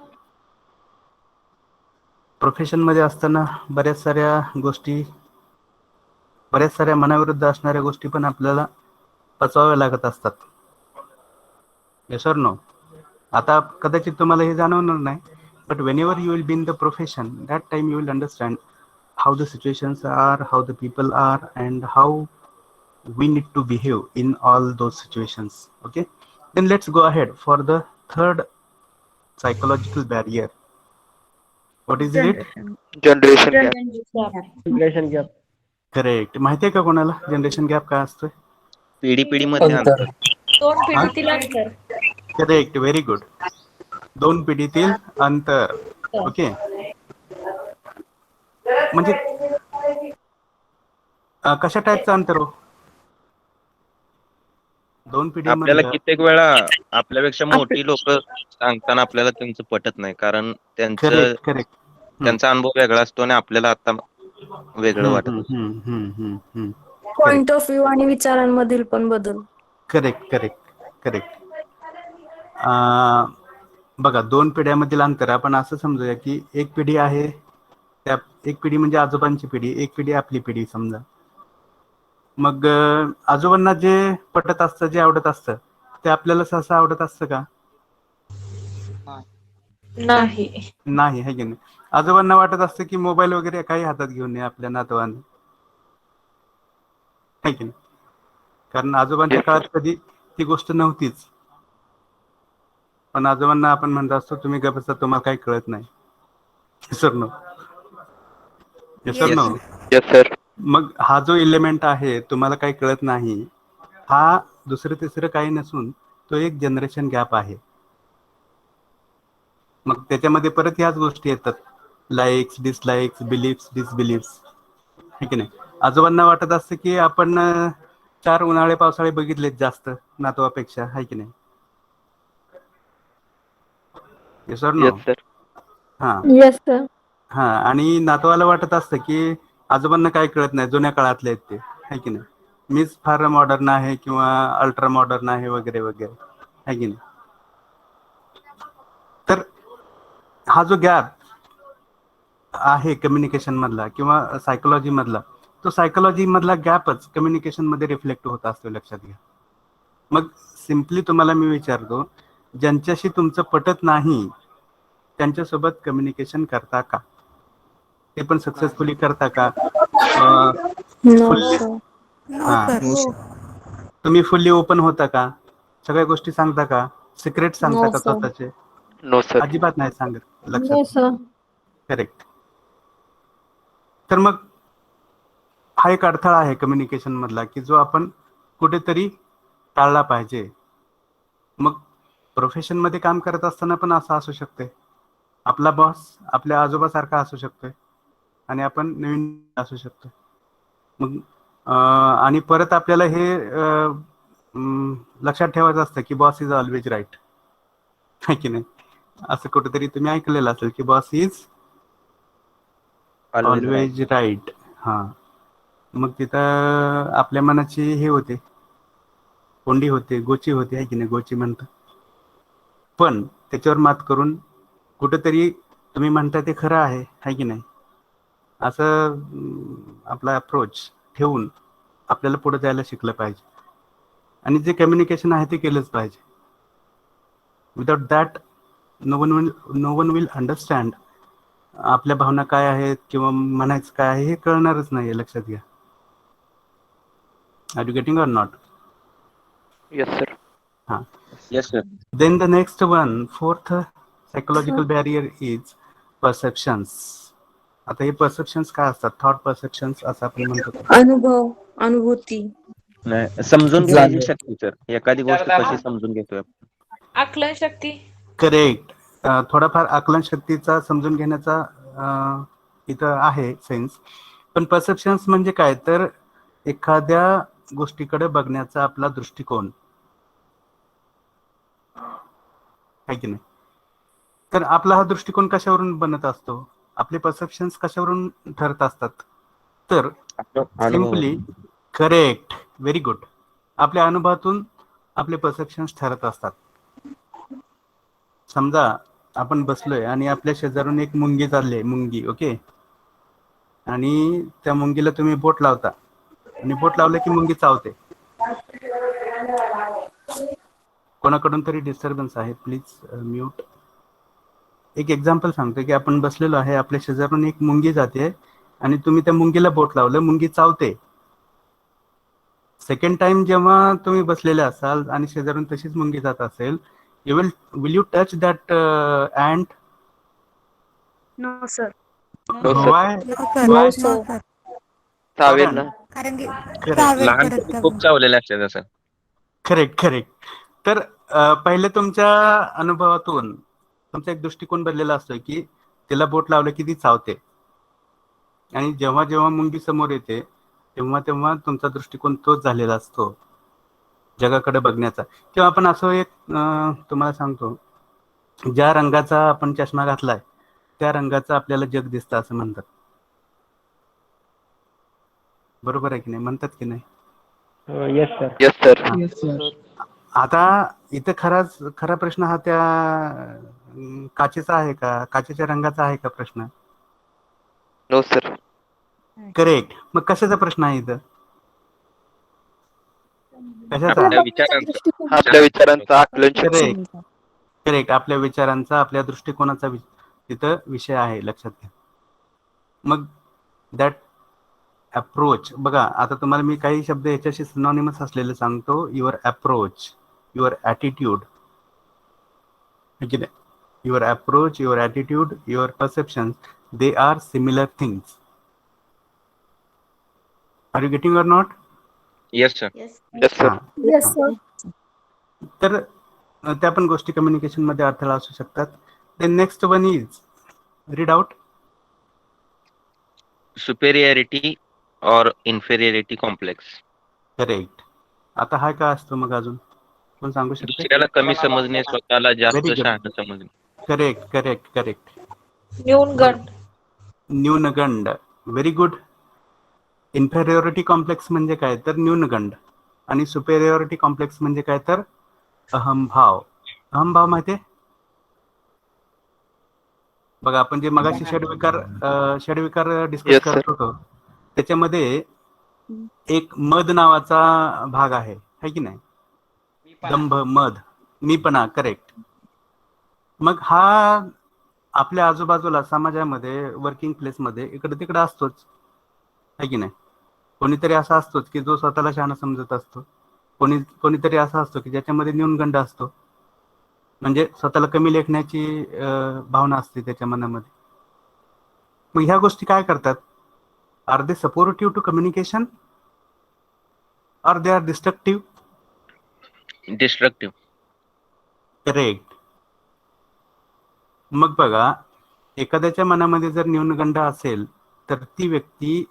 प्रोफेशनमध्ये असताना बऱ्याच साऱ्या मनाविरुद्ध असणाऱ्या गोष्टी पण आपल्याला पचवाव्या लागत असतात. Yes or no? आता कदाचित तुम्हाला हे जाणवणार नाही, but whenever you will be in the profession, that time you will understand how the situations are, how the people are, and how we need to behave in all those situations. Okay, then let's go ahead for the third psychological barrier. What is it? Generation gap. Generation gap. Correct. माहिती आहे का कोणाला जनरेशन गॅप काय असतोय? पिढी मध्ये अंतर. दोन पिढीतील अंतर. Correct, very good. 2 पिढीतील अंतर. ओके, म्हणजे कशा टाईपचं अंतर हो? 2 पिढी आपल्याला कित्येक वेळा आपल्यापेक्षा मोठी लोक सांगताना आपल्याला त्यांचं पटत नाही, कारण करेक्ट करेक्ट त्यांचा अनुभव वेगळा असतो आणि आपल्याला आता वेगळं वाटत असतं. पॉइंट ऑफ व्ह्यू आणि विचारांमधील पण बदल. Correct correct correct. बघा, 2 पिढ्यामधील अंतर आपण असं समजूया की एक पिढी आहे, त्या एक पिढी म्हणजे आजोबांची पिढी, एक पिढी आपली पिढी समजा. मग आजोबांना जे पटत असतं, जे आवडत असतं, ते आपल्याला सहसा आवडत असतं का? नाही. नाही, है की नाही? आजोबांना वाटत असतं की मोबाईल वगैरे काही हातात घेऊन नये आपल्या नातवांना, है की नाही? कारण आजोबांच्या काळात कधी ती गोष्ट नव्हतीच. पण आजोबांना आपण म्हणत असतो, तुम्ही गप्प बसा, तुम्हाला काही कळत नाही. Sir no, sir no. Yes sir. मग हा जो एलिमेंट आहे, तुम्हाला काही कळत नाही, हा दुसरं तिसरं काही नसून तो एक जनरेशन गॅप आहे. मग त्याच्यामध्ये परत ह्याच गोष्टी येतात, लाईक्स, डिसलाईक्स, बिलीफ्स, डिसबिलीफ्स, है की नाही? आजोबांना वाटत असतं की आपण 4 उन्हाळे पावसाळे बघितलेत जास्त नातवापेक्षा, है की नाही? Yes or no? Yes sir. हा येस सर. हा. आणि नातवाला वाटत असतं की आजोबांना काय कळत नाही, जुन्या काळातले आहेत ते, है की नाही? मीच फार मॉडर्न आहे किंवा अल्ट्रा मॉडर्न आहे वगैरे वगैरे, है की नाही? तर हा जो गॅप आहे कम्युनिकेशन मधला किंवा सायकोलॉजी मधला, तो सायकोलॉजी मधला गॅपच कम्युनिकेशन मध्ये रिफ्लेक्ट होत असतो, लक्षात घ्या. मग सिम्पली तुम्हाला मी विचारतो, ज्यांच्याशी तुमचं पटत नाही त्यांच्यासोबत कम्युनिकेशन करता का? ते पण सक्सेसफुली करता का? No sir. हा, तुम्ही फुल्ली ओपन होता का? सगळ्या गोष्टी सांगता का? सिक्रेट सांगता No, का sir. स्वतःचे? No sir. अजिबात नाही सांगत, नो लक्षात. सर. करेक्ट. तर मग हा एक अडथळा आहे कम्युनिकेशन मधला की जो आपण कुठेतरी टाळला पाहिजे. मग प्रोफेशन मध्ये काम करत असताना पण असं असू शकते, आपला बॉस आपल्या आजोबासारखा असू शकतोय आणि आपण नवीन असू शकतो. मग आणि परत आपल्याला हे लक्षात ठेवायचं असतं की बॉस इज ऑलवेज राईट, है की नाही? असं कुठेतरी तुम्ही ऐकलेलं असेल की बॉस इज ऑलवेज राईट. हा. मग तिथं आपल्या मनाची हे होते, कोंडी होते, गोची होते, है की नाही? गोची म्हणतात. पण त्याच्यावर मात करून कुठेतरी तुम्ही म्हणता ते खरं आहे, है की नाही? असं आपला अप्रोच ठेवून आपल्याला पुढे जायला शिकलं पाहिजे आणि जे कम्युनिकेशन आहे ते केलंच पाहिजे. Without that no one will understand आपल्या भावना काय आहेत किंवा म्हणायचं काय आहे हे कळणारच नाही, लक्षात घ्या. Are you getting or not? Yes sir. हां. Yes, sir. Then the next one, fourth psychological barrier is perceptions. आता हे perceptions काय असतात? थॉट परसेप्शन्स असं आपण म्हणतो. अनुभव, अनुभूती. नाही, समजून जाणीव. घेण्याची शक्ती सर. एखादी गोष्ट कशी समजून घेतोय आपण. आकलन शक्ती. करेक्ट. थोडाफार आकलन शक्तीचा समजून घेण्याचा इथं आहे सेन्स. पण परसेप्शन्स म्हणजे काय, तर एखाद्या गोष्टीकडे बघण्याचा आपला दृष्टिकोन आहे की नाही. तर आपला हा दृष्टिकोन कशावरून बनत असतो, आपले परसेप्शन्स कशावरून ठरत असतात, तर सिम्पली करेक्ट, व्हेरी गुड, आपल्या अनुभवातून आपले परसेप्शन्स ठरत असतात. समजा आपण बसलोय आणि आपल्या शेजारून एक मुंगी चालली, मुंगी, ओके, आणि त्या मुंगीला तुम्ही बोट लावता आणि बोट लावलं की मुंगी चावते. कोणाकडून तरी डिस्टर्बन्स आहे, प्लीज म्यूट. एक एक्झाम्पल सांगतो की आपण बसलेलो आहे, आपल्या शेजारून एक मुंगी जाते आणि तुम्ही त्या मुंगीला बोट लावलं, मुंगी चावते. सेकंड टाइम जेव्हा तुम्ही बसलेले असाल आणि शेजारून तशीच मुंगी जात असेल, will you touch that ant? No sir. No, sir. Why? चावेल ना. कारण की लहानपणी खूप चावलेले असतात असं. करेक्ट. तर पहिले तुमच्या अनुभवातून तुमचा एक दृष्टिकोन बनलेला असतो की तिला बोट लावलं की ती चावते, आणि जेव्हा जेव्हा मुंगी समोर येते तेव्हा तेव्हा तुमचा दृष्टिकोन तोच झालेला असतो जगाकडे बघण्याचा. किंवा आपण असं एक तुम्हाला सांगतो, ज्या रंगाचा आपण चष्मा घातलाय त्या रंगाचं आपल्याला जग दिसतं असं म्हणतात. बरोबर आहे की नाही, म्हणतात की नाही? Yes sir. Yes, sir. Yes, sir. आता इथं खरा प्रश्न हा त्या काचेचा आहे का, काचेच्या रंगाचा आहे का प्रश्न? No, sir. करेक्ट. मग कशाचा प्रश्न आहे इथं? कशाचा? आपल्या विचारांचं. आपल्या विचारांचा आकलन शक्ती. करेक्ट. आपल्या विचारांचा, आपल्या दृष्टिकोनाचा तिथं विषय आहे, लक्षात घ्या. मग दॅट अप्रोच, बघा आता तुम्हाला मी काही शब्द याच्याशी सिनॉनिमस असलेले सांगतो. Your approach, your attitude, your approach, your attitude, your perception, they are similar things. Are you getting or not? Yes sir. Yes, sir. Yes, sir. तर त्या पण गोष्टी कम्युनिकेशन मध्ये अडथळा असू शकतात. Then next one is read out. Superiority और इन्फेरियरिटी कॉम्प्लेक्स. करेक्ट. आता हा काय असतो मग, अजून कोण सांगू शकते? दुसऱ्याला कमी समजणे, स्वतःला जास्त Very good. शहाणं समजणे. करेक्ट. न्यूनगंड. न्यूनगंड, व्हेरी गुड. इन्फेरियोरिटी कॉम्प्लेक्स म्हणजे काय, तर न्यूनगंड, आणि सुपेरियोरिटी कॉम्प्लेक्स म्हणजे काय, तर अहमभाव. अहमभाव माहितीये बघा, आपण जे मगाशी षडविकार डिस्कस Yes, sir. करत होतो त्याच्यामध्ये एक मद नावाचा भाग आहे की नाही? दंभ, मद, मीपणा. करेक्ट. मग हा आपल्या आजूबाजूला समाजामध्ये, वर्किंग प्लेसमध्ये इकडे तिकडे असतोच, है की नाही? कोणीतरी असा असतोच की जो स्वतःला शहाणा समजत असतो, कोणीतरी असा असतो की ज्याच्यामध्ये न्यूनगंड असतो, म्हणजे स्वतःला कमी लेखण्याची भावना असते त्याच्या मनामध्ये. मग ह्या गोष्टी काय करतात? Are they supportive to communication or they are destructive? Destructive. Correct. मग बघा, एखाद्याच्या मनामध्ये जर न्यूनगंड असेल तर ती व्यक्ती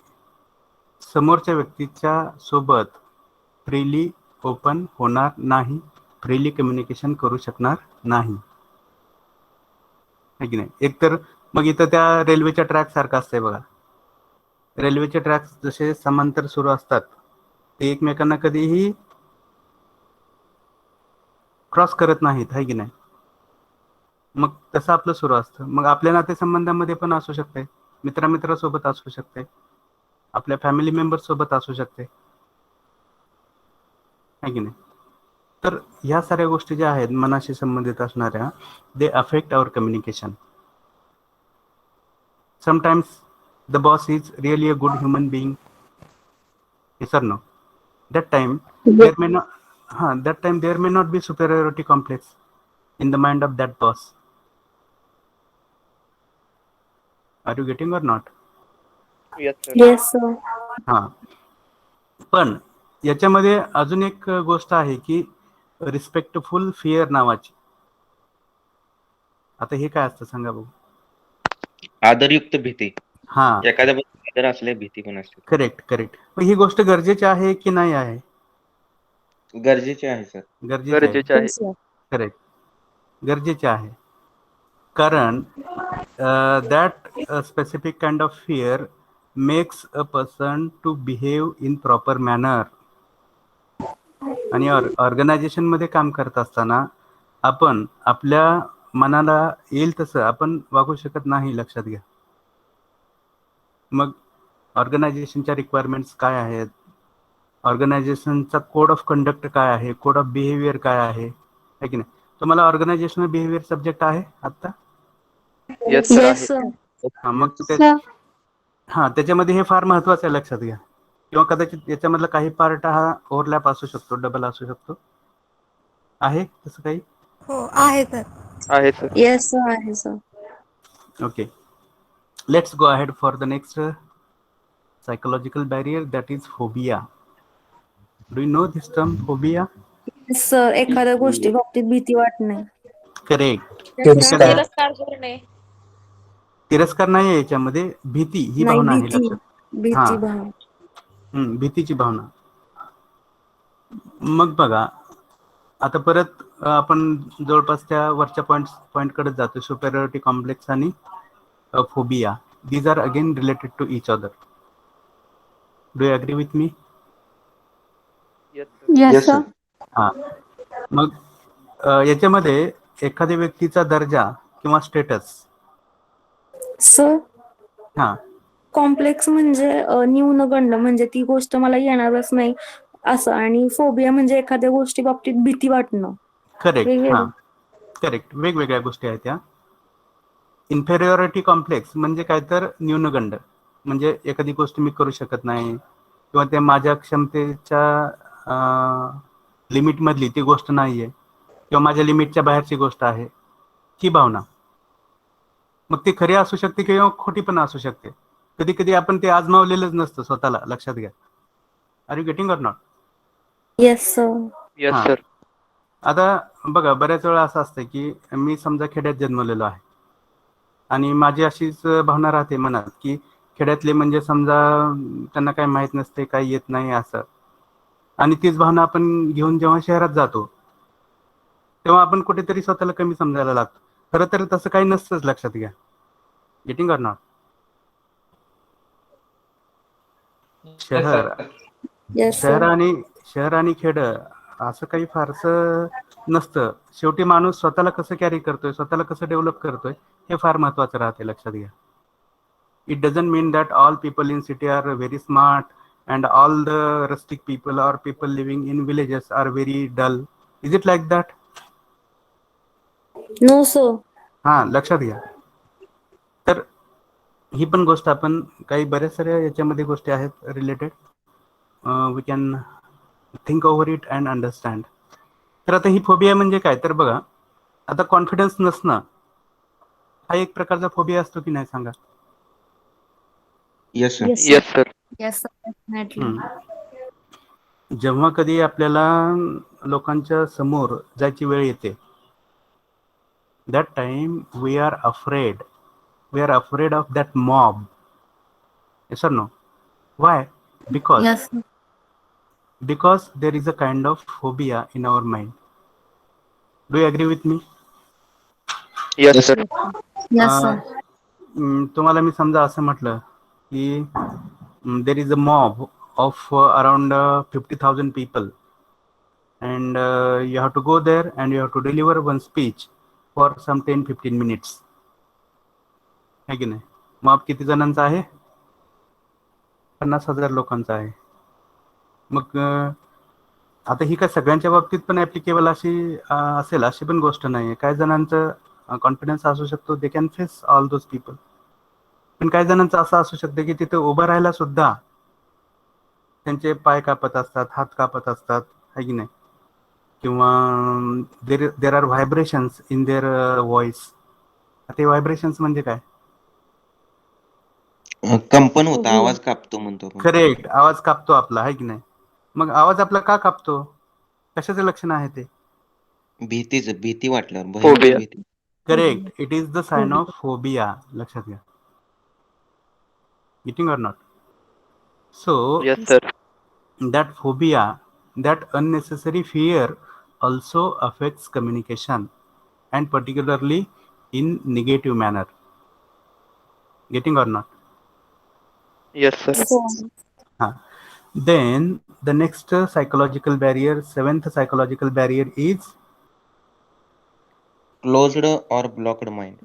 समोरच्या व्यक्तीच्या सोबत फ्रीली ओपन होणार नाही, फ्रीली कम्युनिकेशन करू शकणार नाही, है की नाही? एकतर मग इथं त्या रेल्वेच्या ट्रॅक सारखं असतंय बघा. रेल्वेचे ट्रॅक जसे समांतर सुरू असतात ते एकमेकांना कधीही क्रॉस करत नाहीत, है की नाही? मग तसं आपलं सुरू असतं. मग आपल्या नातेसंबंधामध्ये पण असू शकते, मित्रासोबत असू शकते, आपल्या फॅमिली मेंबर सोबत असू शकते, है की नाही? तर ह्या साऱ्या गोष्टी ज्या आहेत मनाशी संबंधित असणाऱ्या, they affect our communication. Sometimes the boss is really a good human being, yes or no? That time that time there may not be superiority complex in the mind of that boss. Are you getting or not? Yes, sir. Yes, sir. हा, पण याच्यामध्ये अजून एक गोष्ट आहे की रिस्पेक्टफुल फिअर नावाची. आता हे काय असतं सांगा बघू. आदरयुक्त भीती. हा, एखाद्याबद्दल आदर असले भीती पण असते. करेक्ट. मग ही गोष्ट गरजेची आहे की नाही आहे? गरजेचे आहे सर. गरजेची आहे. गरजेचे आहे. Yes, sir. करेक्ट, गरजेचे आहे. कारण that specific kind of fear makes a person to behave in proper manner. आणि ऑर्गनायझेशन मध्ये काम करत असताना आपण आपल्या मनाला येईल तसं आपण वागू शकत नाही, लक्षात घ्या. मग ऑर्गनायझेशनच्या रिक्वायरमेंट्स काय आहेत, ऑर्गनायझेशनचा कोड ऑफ कंडक्ट काय आहे, कोड ऑफ बिहेवियर काय आहे की नाही. तुम्हाला ऑर्गनायझेशनल बिहेवियर सब्जेक्ट आहे आता? येस सर Yes, आहे. sir. हा, मग त्याच्यामध्ये हे फार महत्वाचं आहे, लक्षात घ्या. किंवा कदाचित याच्यामधला काही पार्ट हा ओव्हरलॅप असू शकतो, डबल असू शकतो. आहे तसं काही? हो आहे तर. आहे सर. Yes, sir. आहे, sir. Okay, let's go ahead for the next psychological barrier, that is phobia. Do you know this term, phobia? Yes, sir. एखाद्या गोष्टी बाबतीत भीती वाटणे. Correct. तिरस्कार करणे. तिरस्कार नाही आहे याच्यामध्ये, भीती ही नाही, भावना आहे, भीती. लक्षात. भीती भाव. भीतीची भावना. मग बघा, आता परत आपण जवळपास त्या वरच्या पॉइंटकडे जातो. सुपेरियरिटी कॉम्प्लेक्स आणि phobia, these are again related to each other. Do you agree with me? Yes sir. Yes sir. हा, मग याच्यामध्ये एखाद्या व्यक्तीचा दर्जा किंवा स्टेटस. सर, हा, कॉम्प्लेक्स म्हणजे न्यूनगंड, म्हणजे ती गोष्ट मला येणारच नाही असं. आणि फोबिया म्हणजे एखाद्या गोष्टी बाबतीत भीती वाटणं. करेक्ट. वेगवेगळं. हा, करेक्ट, वेगवेगळ्या गोष्टी आहेत त्या. इन्फेरियरिटी कॉम्प्लेक्स म्हणजे काय तर न्यूनगंड, म्हणजे एखादी गोष्ट मी करू शकत नाही किंवा ते माझ्या क्षमतेच्या लिमिट मधली ती गोष्ट नाहीये किंवा माझ्या लिमिटच्या बाहेरची गोष्ट आहे, ही भावना. मग ती खरी असू शकते किंवा खोटी पण असू शकते. कधी कधी आपण ते आजमावलेलंच नसतं स्वतःला, लक्षात घ्या. Are you getting or not? Yes sir. Yes हा. सर. आता बघा, बऱ्याच वेळा असं असतं की मी समजा खेड्यात जन्मलेलो आहे आणि माझी अशीच भावना राहते मनात की खेड्यातले म्हणजे समजा त्यांना काही माहित नसते, काही येत नाही असं. आणि तीच भावना आपण घेऊन जेव्हा शहरात जातो तेव्हा आपण कुठेतरी स्वतःला कमी समजायला लागतो. खरं तर तसं काही नसतंच, लक्षात घ्या. Getting or not? येस शहर सर. आणि खेड असं काही फारसं नसतं. शेवटी माणूस स्वतःला कसं कॅरी करतोय, स्वतःला कसं डेव्हलप करतोय, हे फार महत्वाचं राहते, लक्षात घ्या. It doesn't mean that all people in city are very smart and all the rustic people or people living in villages are very dull. Is it like that? No sir. हा, लक्षात घ्या. तर ही पण गोष्ट आपण काही बऱ्याच साऱ्या याच्यामध्ये गोष्टी आहेत related, we can think over it and understand. तर आता ही फोबिया म्हणजे काय तर बघा, आता कॉन्फिडन्स नसणं हा एक प्रकारचा फोबिया असतो की नाही, सांगा. Yes sir. Yes sir. Yes sir. Definitely. जेव्हा कधी आपल्याला लोकांच्या समोर जायची वेळ येते, that time we are afraid of that mob. Yes or no? Why? Yes. Because there is a kind of phobia in our mind. Do you agree with me? Yes sir. Yes sir. तुम्हाला मी समजा असं म्हटलं की there is a mob of around 50,000 people and you have to go there and you have to deliver one speech for some 10-15 minutes. है की नाही? मॉब किती जणांचा आहे? 50,000 लोकांचा आहे. मग आता ही काय सगळ्यांच्या बाबतीत पण ऍप्लिकेबल अशी असेल अशी पण गोष्ट नाही. काही जणांचं कॉन्फिडन्स असू शकतो, they can face all those people. पण काही जणांचं असं असू शकतं की तिथे उभं राहायला सुद्धा त्यांचे पाय कापत असतात, हात कापत असतात, है की नाही? किंवा there are vibrations in their voice. ते व्हायब्रेशन्स म्हणजे काय? कंपन होता, आवाज कापतो म्हणतो आपण. करेक्ट, आवाज कापतो आपला, आहे की नाही? मग आवाज आपला का कापतो? कशाचं लक्षण आहे ते? भीती वाटल्यावर, भयंकर फोबिया. भीती. Correct, it is the sign of phobia. लक्षात घ्या. Getting or not? So Yes, sir. that phobia, that unnecessary fear also affects communication, and particularly in negative manner. Getting or not? Yes, sir. Then the next psychological barrier, seventh psychological barrier is Closed or blocked mind.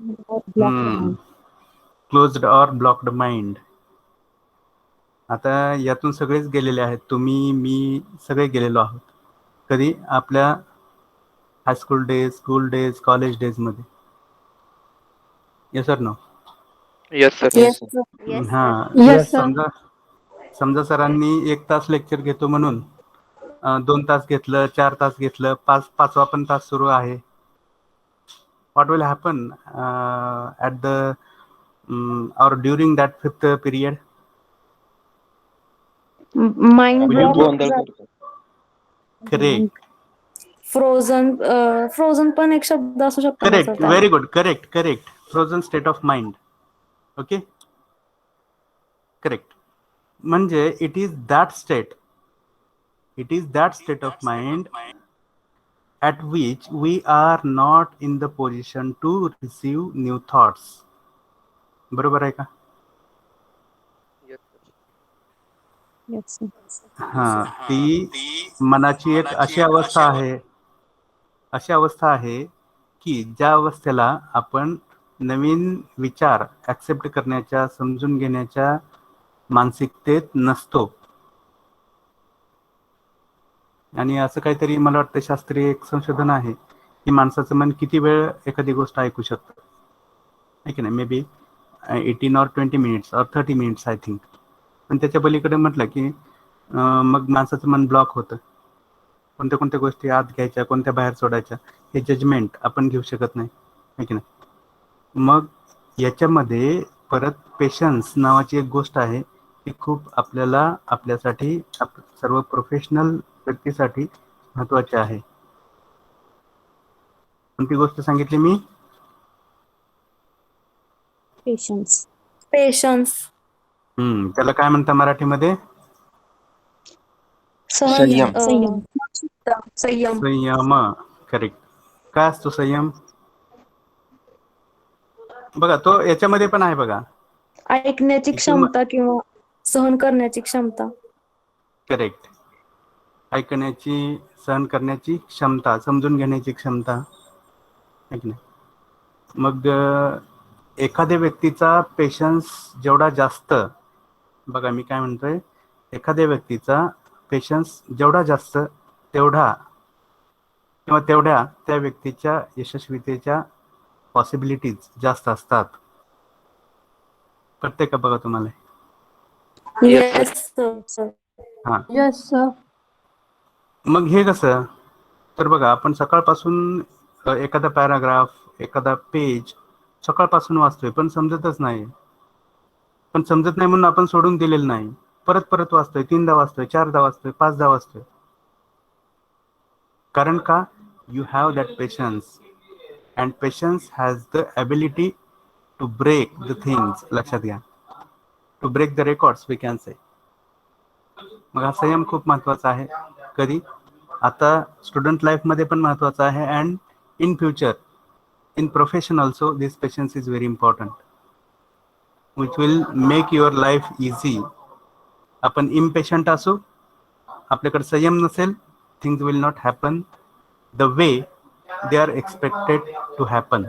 closed or blocked mind. आता यातून सगळेच गेलेले आहेत, तुम्ही, मी सगळे गेलेलो आहोत. कधी? आपल्या high school days, school days, college days मध्ये. येस और no? Yes, sir. Yes, sir. हा. Yes, sir. समजा सरांनी 1 तास लेक्चर घेतो म्हणून 2 तास घेतलं, 4 तास घेतलं, पाचवा पण तास सुरू आहे. What will happen at the or during that 5th period? Mind Will you go? गोंधळ करतो. Correct. फ्रोझन पण एक शब्द असू शकतो ना Correct. sir त्याला? Very good. Correct. Frozen state of mind. Okay. Correct. म्हणजे it is that state of mind at which we are not in the position to receive new thoughts. बरोबर आहे का? Yes, sir. हा. ती मनाची एक अशी अवस्था आहे की ज्या अवस्थेला आपण नवीन विचार ऍक्सेप्ट करण्याच्या, समजून घेण्याच्या मानसिकतेत नसतो. आणि असं काहीतरी मला वाटतं शास्त्रीय एक संशोधन आहे की माणसाचं मन किती वेळ एखादी गोष्ट ऐकू शकतं, आहे की नाही? May be 18 or 20 minutes or 30 minutes I think. पण त्याच्या पलीकडे म्हटलं की मग माणसाचं मन ब्लॉक होतं. कोणत्या गोष्टी आत घ्यायच्या, कोणत्या बाहेर सोडायच्या, हे जजमेंट आपण घेऊ शकत नाही, आहे की नाही? मग याच्यामध्ये परत पेशन्स नावाची एक गोष्ट आहे, ती खूप आपल्यासाठी सर्व प्रोफेशनल व्यक्तीसाठी महत्वाची आहे. कोणती गोष्ट सांगितली मी? पेशन्स. त्याला काय म्हणता मराठीमध्ये? संयम. संयम. करेक्ट. काय असतो संयम? बघा, तो याच्यामध्ये पण आहे बघा. ऐकण्याची क्षमता किंवा सहन करण्याची क्षमता. करेक्ट. ऐकण्याची, सहन करण्याची क्षमता, समजून घेण्याची क्षमता, आहे की नाही? मग एखाद्या व्यक्तीचा पेशन्स जेवढा जास्त, बघा मी काय म्हणतोय, एखाद्या व्यक्तीचा पेशन्स जेवढा जास्त तेवढ्या त्या व्यक्तीच्या यशस्वीतेच्या पॉसिबिलिटीज जास्त असतात. कळतंय का बघा तुम्हाला? Yes sir. हा. Yes, sir. मग हे कसं? तर बघा, आपण सकाळपासून एखादा पॅराग्राफ, एखादा पेज सकाळपासून वाचतोय, पण समजतच नाही. पण समजत नाही म्हणून आपण सोडून दिलेलं नाही. परत वाचतोय, 3दा वाचतोय, 4दा वाचतोय, 5दा वाचतोय. कारण का? You have that patience, and patience has the ability to break the things. लक्षात घ्या, to break the records we can say. मग हा संयम खूप महत्वाचा आहे. कधी? आता स्टुडंट लाईफमध्ये पण महत्वाचा आहे, and in future, in profession also this patience is very important, which will make your life easy. आपण इम्पेशंट असू, आपल्याकडे संयम नसेल, things will not happen the way they are expected to happen.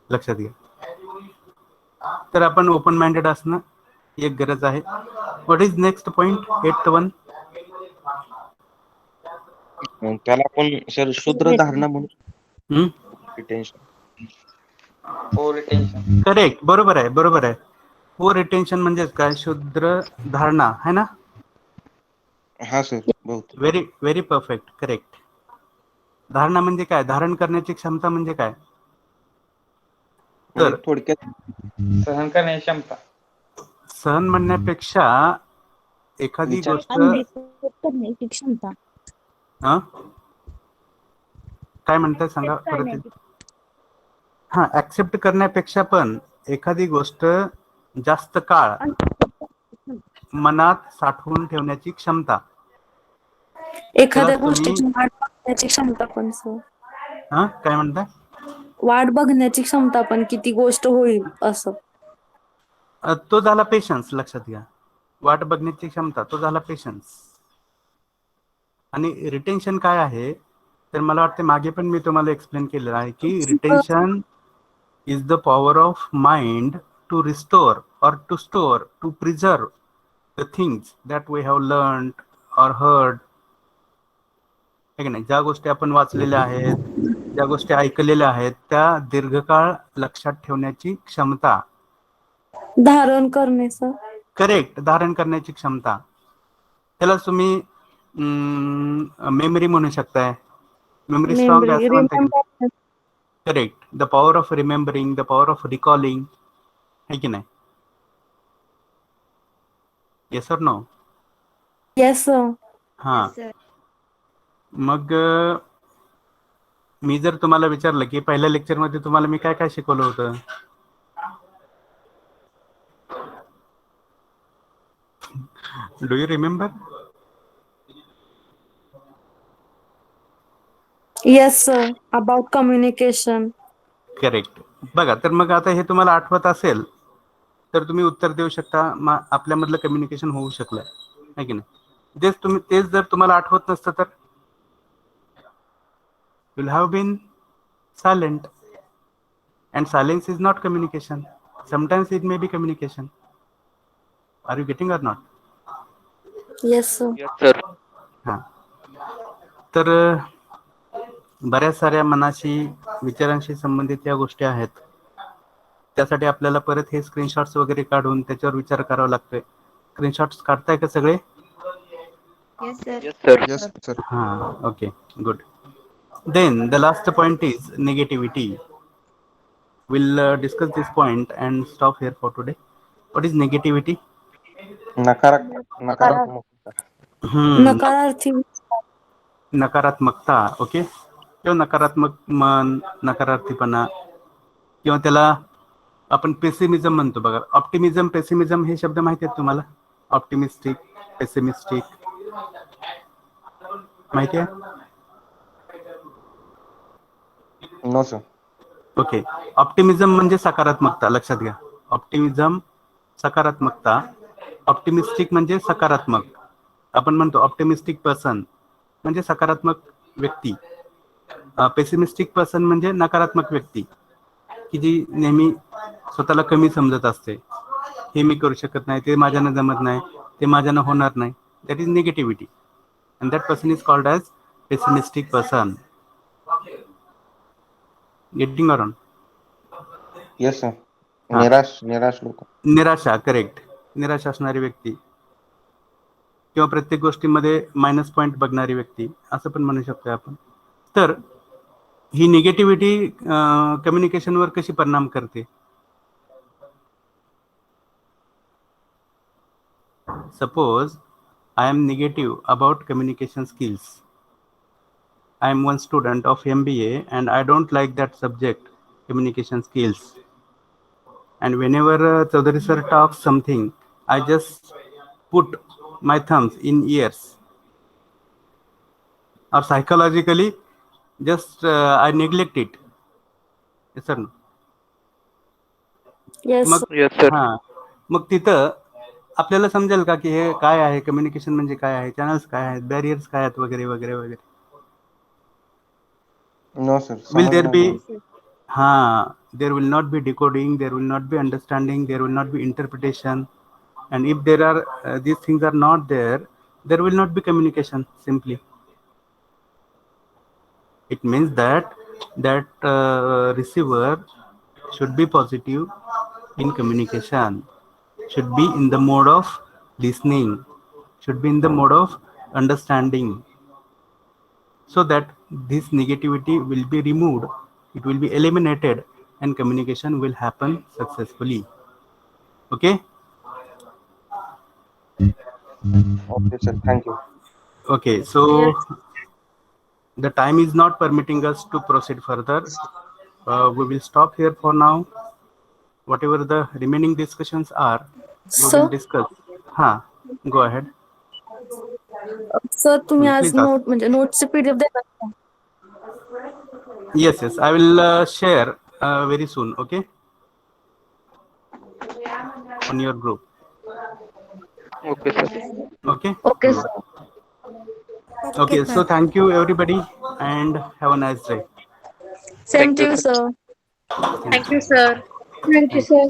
लक्षात घ्या. तर आपण ओपन माइंडेड असणं ही एक गरज आहे. What is next point? 8th one. त्याला आपण सर शुद्र धारणा म्हणून. रिटेन्शन. करेक्ट. बरोबर आहे. हो, रिटेन्शन म्हणजे काय? शुद्र धारणा, है ना? हा सर, बहुत. Very perfect. करेक्ट. धारणा म्हणजे काय? धारण करण्याची क्षमता म्हणजे काय? तर थोडक्यात सहन करण्याची क्षमता. सहन म्हणण्यापेक्षा एखादी विचार- गोष्ट करण्याची क्षमता. अं? काय म्हणताय सांगा परत एकदा. हा, ऍक्सेप्ट करण्यापेक्षा पण एखादी गोष्ट जास्त काळ मनात साठवून ठेवण्याची क्षमता. एखाद्या त्यालाच तुम्ही गोष्टीची वाट बघण्याची क्षमता पण सर. काय म्हणताय? वाट बघण्याची क्षमता पण किती गोष्ट होईल असं. तो झाला पेशन्स. लक्षात घ्या, वाट बघण्याची क्षमता तो झाला पेशन्स. आणि रिटेन्शन काय आहे, तर मला वाटते मागे पण मी तुम्हाला एक्सप्लेन केलेलं आहे की retention is the power of mind to restore or to store, to preserve the things that we have learned or heard. है की नाही? ज्या गोष्टी आपण वाचलेल्या आहेत, ज्या गोष्टी ऐकलेल्या आहेत, त्या दीर्घकाळ लक्षात ठेवण्याची क्षमता. धारण करणे सर. करेक्ट, धारण करण्याची क्षमता. त्याला तुम्ही मेमरी म्हणू शकताय. मेमरी स्ट्रॉंग असं म्हणता. Correct, the power of remembering, the power of recalling. है की नाही? येस और नो? Yes sir. हा. मग मी जर तुम्हाला विचारलं की पहिल्या लेक्चर मध्ये तुम्हाला मी काय काय शिकवलं होतं, do you remember? Yes sir. About communication. Correct. बघा, तर मग आता हे तुम्हाला आठवत असेल तर तुम्ही उत्तर देऊ शकता, आपल्यामधलं कम्युनिकेशन होऊ शकलं, है की नाही? तेच जर तुम्हाला आठवत नसतं तर you'll have been silent, and silence is not communication. Sometimes it may be communication. Are you getting or not? Yes sir. Yes, sir. हा. तर बऱ्याच साऱ्या मनाशी, विचारांशी संबंधित या गोष्टी आहेत. त्यासाठी आपल्याला परत हे स्क्रीनशॉट्स वगैरे काढून त्याच्यावर विचार करावा लागतोय. स्क्रीनशॉट्स काढताय का सगळे? Yes, sir. Yes, sir. हा, okay, good. Then the last point is negativity. We'll discuss this point and stop here for today. What is negativity? नकारात्मक. नकारार्थी. नकारात्मकता. ओके, किंवा नकारात्मक मन, नकारार्थीपणा, किंवा त्याला आपण पेसिमिझम म्हणतो. बघा, ऑप्टिमिझम, पेसिमिझम हे शब्द माहिती आहेत तुम्हाला? ऑप्टिमिस्टिक, पेसिमिस्टिक माहिती आहे? No sir. ओके. ऑप्टिमिझम म्हणजे सकारात्मकता. लक्षात घ्या, ऑप्टिमिझम सकारात्मकता. ऑप्टिमिस्टिक म्हणजे सकारात्मक. आपण म्हणतो ऑप्टिमिस्टिक पर्सन म्हणजे सकारात्मक व्यक्ती. पेसिमिस्टिक पर्सन म्हणजे नकारात्मक व्यक्ती, की जी नेहमी स्वतःला कमी समजत असते. हे मी करू शकत नाही, ते माझ्यानं जमत नाही, ते माझ्यानं होणार नाही. That is negativity, and that person is called as pessimistic person. Getting around? Yes sir. हा. निराश लोक. निराशा. करेक्ट, निराश असणारी व्यक्ती, किंवा प्रत्येक गोष्टीमध्ये मायनस पॉईंट बघणारी व्यक्ती, असं पण म्हणू शकतो आपण. तर ही निगेटिव्हिटी कम्युनिकेशनवर कशी परिणाम करते? Suppose I am negative about communication skills. I am one student of MBA and I don't like that subject, communication skills. And whenever Chaudhary sir talks something, I just put my thumbs in ears, or psychologically just I neglect it. Yes or no? Yes. Yes, sir. हा, मग तिथं आपल्याला समजेल का की हे काय आहे, कम्युनिकेशन म्हणजे काय आहे, चॅनल्स काय आहेत, बॅरियर्स काय आहेत, वगैरे वगैरे वगैरे. No sir. Will there be? There will not be decoding, there will not be understanding, there will not be interpretation, and if there are these things are not there, there will not be communication. Simply, it means that receiver should be positive in communication, should be in the mode of listening, should be in the mode of understanding. so that this negativity will be removed, it will be eliminated, and communication will happen successfully. Okay. Okay, sir. Thank you. Okay, so the time is not permitting us to proceed further. We will stop here for now. Whatever the remaining discussions are, we will sir discuss. Go ahead. Sir तुम्ही आज Please ask. नोट म्हणजे नोटचे पीडीएफ देणार का? Yes, I will share very soon. Okay, on your group. Okay sir. Okay. Okay sir. Okay. So thank you everybody, and have a nice day. Same Thank to you, you sir. Sir. Thank you sir. Thank you sir.